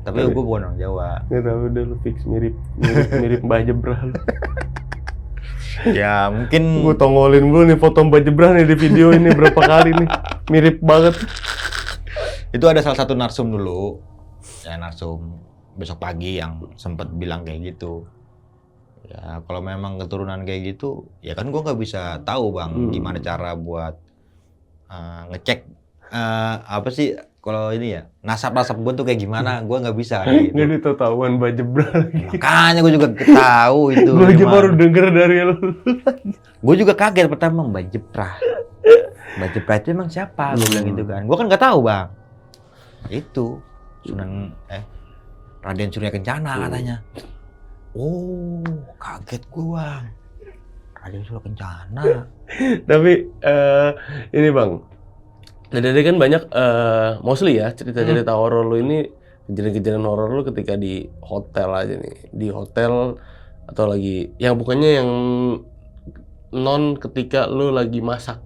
tapi gua bukan orang Jawa. Nggak tahu, udah lu fix mirip Mbah Jebrah. Ya mungkin Gua tongolin dulu nih foto Mbah Jebrah nih di video ini berapa kali nih, mirip banget. itu ada salah satu narsum dulu, ya narsum besok pagi yang sempat bilang kayak gitu. Ya kalau memang keturunan kayak gitu, ya kan gua nggak bisa tahu bang gimana cara buat ngecek apa sih kalau ini ya nasab gue tuh kayak gimana, gua nggak bisa gitu. Nggak ditahuan Mbah Jebrah lagi. Makanya gue juga tahu itu. Gue aja baru denger dari lu. Gue juga kaget pertama Mbah Jebrah. Mbah Jebrah itu emang siapa? Gue bilang gitu kan. Gue kan nggak tahu bang. Itu Raden Surya Kencana katanya. Oh, kaget gue bang. Raden Surya Kencana. Tapi ini bang, jadi kan banyak mostly ya cerita-cerita horor lu ini, kejadian-kejadian horor lu ketika di hotel aja nih, di hotel atau lagi yang bukannya yang non ketika lu lagi masak.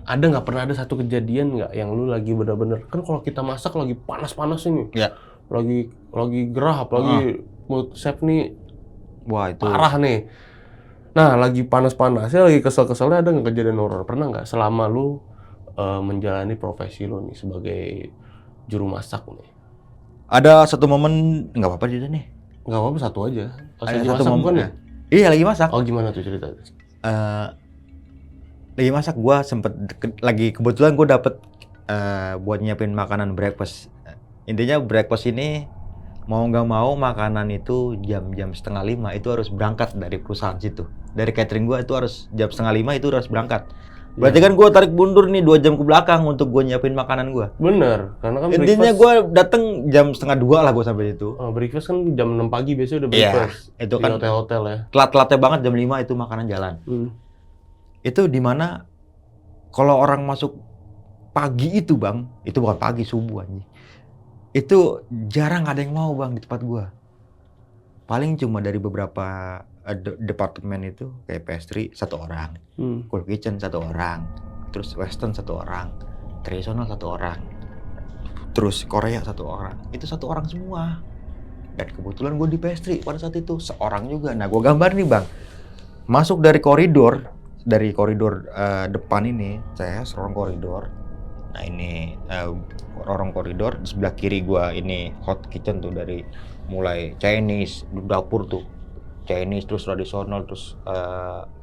Ada nggak pernah ada satu kejadian nggak yang lu lagi bener-bener, kan kalau kita masak lagi panas-panas ini, Ya. lagi gerah, apalagi mood chef nih, Wah itu parah nih. Nah lagi panas-panasnya, lagi kesel-keselnya, ada nggak kejadian horor? Pernah nggak selama lu menjalani profesi lu nih sebagai juru masak nih? Ada satu momen nggak apa-apa dia nih. Nggak apa-apa, satu aja. Pas Ada lagi satu masak momen bukan ya? Iya lagi masak. Oh gimana tuh cerita? Lagi masak gue sempet lagi kebetulan gue dapet buat nyiapin makanan breakfast. Intinya breakfast ini mau nggak mau makanan itu jam 4:30 itu harus berangkat dari perusahaan situ. Dari catering gue itu harus jam 4:30 itu harus berangkat. Berarti kan gue tarik mundur nih 2 jam ke belakang untuk gue nyiapin makanan gue. Bener, karena kan Intinya breakfast. gue dateng jam 1:30 lah gue sampai situ. Breakfast kan jam 6 pagi biasanya udah Iya, breakfast. itu Di kan hotel-hotel ya. telat-telatnya banget jam 5 itu makanan jalan. Itu dimana kalau orang masuk pagi itu bang, itu bukan pagi, subuh anjing. Itu jarang ada yang mau bang di tempat gua. Paling cuma dari beberapa departemen itu kayak pastry 1 orang, cool kitchen 1 orang, terus western 1 orang, tradisional 1 orang, terus Korea 1 orang. Itu 1 orang semua. Dan kebetulan gue di pastry pada saat itu seorang juga. Nah gua gambar nih bang, masuk dari koridor depan ini, saya lorong koridor. Nah ini lorong koridor, di sebelah kiri gua ini hot kitchen tuh, dari mulai Chinese, dapur tuh Chinese, terus tradisional, terus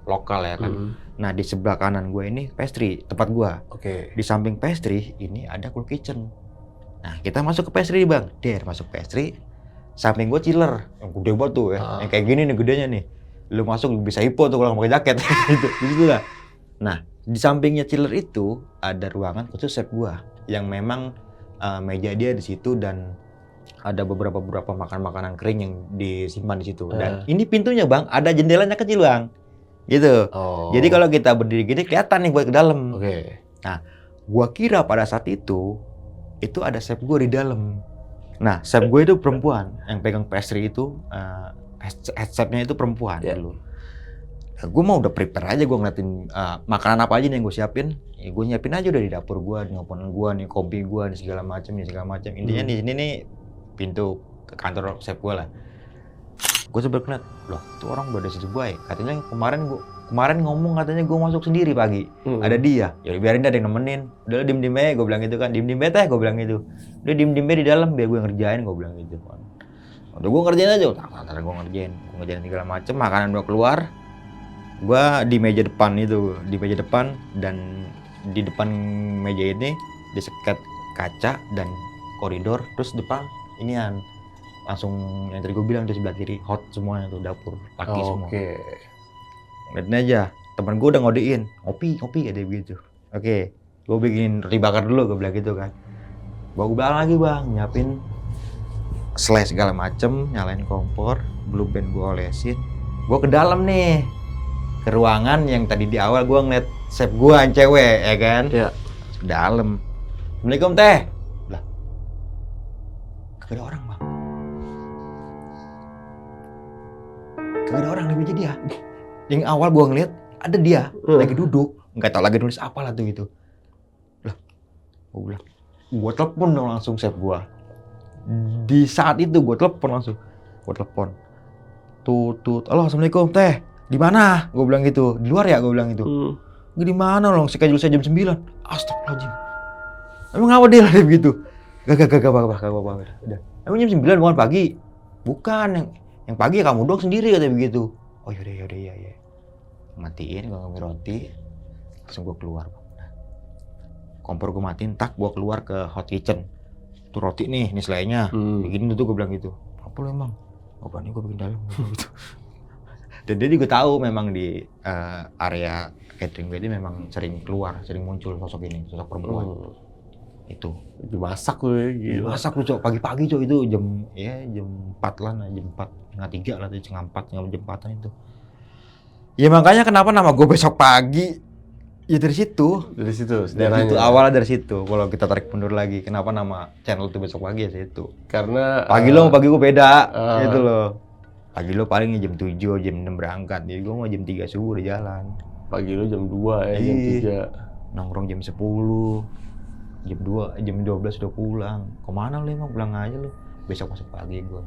lokal ya kan. Nah di sebelah kanan gue ini pastry, tempat gua. Oke. Di samping pastry ini ada cool kitchen. Nah kita masuk ke pastry bang, masuk pastry. Samping gue chiller, yang gede banget tuh ya, yang kayak gini nih gedenya nih. Lu masuk bisa hipo tuh kalau nggak pakai jaket gitu, gitu lah. Nah di sampingnya chiller itu ada ruangan khusus chef gua, yang memang meja dia di situ dan ada beberapa makanan kering yang disimpan di situ. Dan ini pintunya bang, ada jendelanya kecil bang, gitu. Jadi kalau kita berdiri gini kelihatan nih buat ke dalam. Nah gua kira pada saat itu ada chef gua di dalam. Nah chef gue itu perempuan, yang pegang pastry itu head chefnya itu perempuan dulu. Nah, gue mau udah prepare aja, gue ngeliatin makanan apa aja nih yang gue siapin. Ya, gue nyiapin aja udah di dapur gue, di ngoponan gue, nih kopi gue, nih segala macam. Intinya di sini nih pintu ke kantor chef gue lah. Gue sebel ngeliat, loh itu orang udah ada situ gue. Katanya kemarin ngomong katanya gue masuk sendiri pagi. Ada dia, ya biarin dia ada yang nemenin. Udah diem aja, gue bilang gitu kan. Diem teh, gue bilang gitu. Udah diem di dalam biar gue ngerjain, gue bilang gitu kan. Udah gue ngerjain aja, ntar gue ngerjain segala macem. Makanan udah keluar, gue di meja depan dan di depan meja ini diseket kaca dan koridor, terus depan inian langsung yang tadi gue bilang di sebelah kiri hot semuanya tuh, dapur laki semua. Liatin aja, teman gue udah ngodein ngopi ada begitu. Oke, gue bikin roti bakar dulu, gue bilang gitu kan. Gue bilang lagi bang, nyiapin slice segala macem, nyalain kompor, blue band gue olesin. Gue ke dalam nih, ke ruangan yang tadi di awal gue ngeliat chef gue yang cewek, ya kan? Iya. Ke dalam. Assalamualaikum teh. Lah, kagak ada orang bang. Kagak ada orang di meja dia. Yang awal gue ngeliat ada dia lagi duduk, nggak tahu lagi nulis apa lah tuh gitu. Lah, gue bilang, gue telepon dong langsung chef gue. Di saat itu gue telepon langsung. Tut. Halo, assalamualaikum teh. Di mana? Gue bilang gitu. Di luar ya? Gue bilang gitu. Gue di mana loh? Schedule saya jam 9. Astagfirullahaladzim. Emang apa dia lah begitu? Gak apa-apa. Udah. Emang jam 9 bukan pagi? Bukan. Yang pagi kamu doang sendiri katanya begitu. Oh yaudah iya. Matiin, gue ngambil roti. Langsung gue keluar. Kompor gue matiin, gue keluar ke hot kitchen. Tuh roti nih selainya. Begini tuh gue bilang gitu. Apa lu emang? Oh gue bikin dalam gitu. Dan dia juga tahu memang di area catering gue ini memang sering muncul sosok perempuan. Itu dimasak tuh ya, gila. Masak tuh pagi-pagi itu jam 4 lah, jam 4:30 lah, jam 4, jam 4-an itu. Ya makanya kenapa nama gue besok pagi. Ya dari situ awalnya dari situ. Kalau kita tarik mundur lagi, kenapa nama channel itu besok pagi ya situ. Karena pagi gue beda gitu loh. Pagi lo paling jam 7, jam 6 berangkat. Jadi gue mau jam 3 subuh udah jalan. Pagi lo jam 2 ya, jam 3. Nongkrong jam 10. Jam 2, jam 12 udah pulang. Kemana lo emang? Pulang aja lo. Besok masuk pagi gue.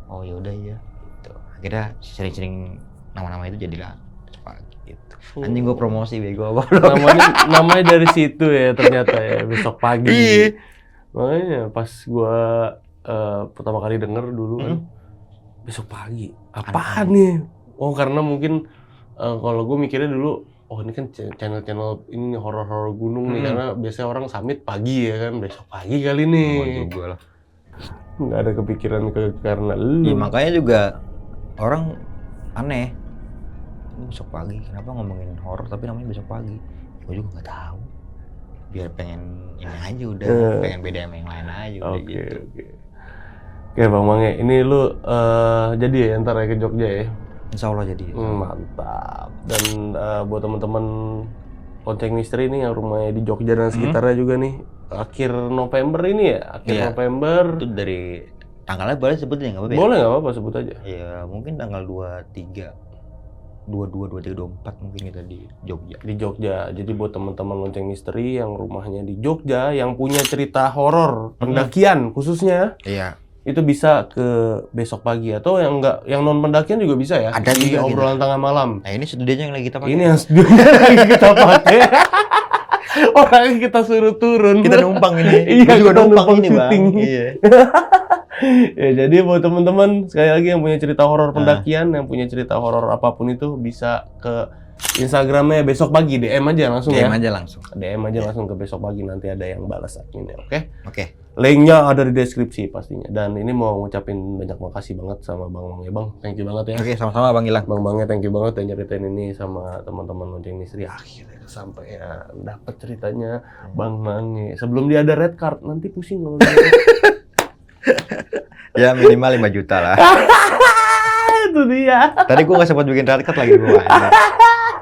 Oh yaudah ya. Gitu. Akhirnya sering-sering nama-nama itu jadilah besok pagi gitu. Anjing gue promosi bego apa. Namanya dari situ ya ternyata ya, besok pagi. Makanya pas gue pertama kali denger dulu kan besok pagi. Apaan nih? Oh karena mungkin kalau gue mikirnya dulu, oh ini kan channel-channel ini nih, horor-horor gunung nih, karena biasanya orang summit pagi ya kan, besok pagi kali nih. juga lah. Nggak ada kepikiran karena lu. Iya, makanya juga orang aneh. Besok pagi, kenapa ngomongin horor tapi namanya besok pagi? Gue juga nggak tahu. Biar pengen ini aja udah, pengen beda sama yang lain aja udah gitu. Oke Bang Mange, ini lu jadi ya ntar ya ke Jogja ya? Insya Allah jadi. Mantap. Dan buat teman-teman Lonceng Misteri nih yang rumahnya di Jogja dan sekitarnya juga nih, akhir November ini ya, November. Itu dari tanggalnya boleh sebutin nggak apa-apa? Boleh nggak apa-apa, sebut aja. Iya, mungkin tanggal 22, 23, 24 mungkin kita di Jogja. Di Jogja. Jadi buat teman-teman Lonceng Misteri yang rumahnya di Jogja, yang punya cerita horor pendakian khususnya, Iya. itu bisa ke besok pagi, atau yang enggak, yang non pendakian juga bisa ya. Ada di juga obrolan tengah malam. Nah ini studionya yang lagi kita pakai. Ini yang studionya lagi kita pakai. Orangnya kita suruh turun. Kita numpang ini. Iya, Gua juga kita numpang ini syuting. Bang. Iya. Ya jadi buat teman-teman sekali lagi yang punya cerita horor pendakian, yang punya cerita horor apapun itu bisa ke Instagramnya besok pagi, DM aja langsung DM ya. aja langsung. DM aja langsung ke besok pagi, nanti ada yang balas adminnya, oke? Oke. Linknya ada di deskripsi pastinya. Dan ini mau ngucapin banyak makasih banget sama Bang Mange. Bang, thank you banget ya. Oke, sama-sama Bang Gilang. Bang Mange, thank you banget yang nyeritain ini sama teman-teman Lonceng Misteri. Akhirnya sampai ya dapat ceritanya Bang Mange. Sebelum dia ada red card, nanti pusing kalau dia. Ya minimal 5 juta lah. Itu dia. Tadi gua nggak sempat bikin red card lagi gua.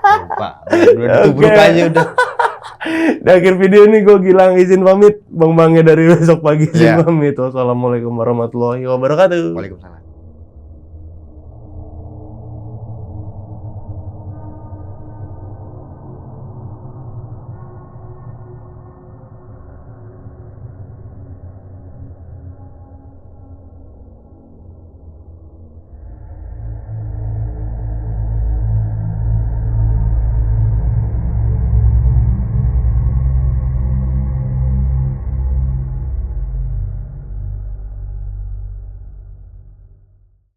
Lupa. Udah ditubruk aja udah. Di akhir video ini gue Gilang izin pamit. Bang Mange dari besok pagi izin pamit. Wassalamualaikum warahmatullahi wabarakatuh. Waalaikumsalam.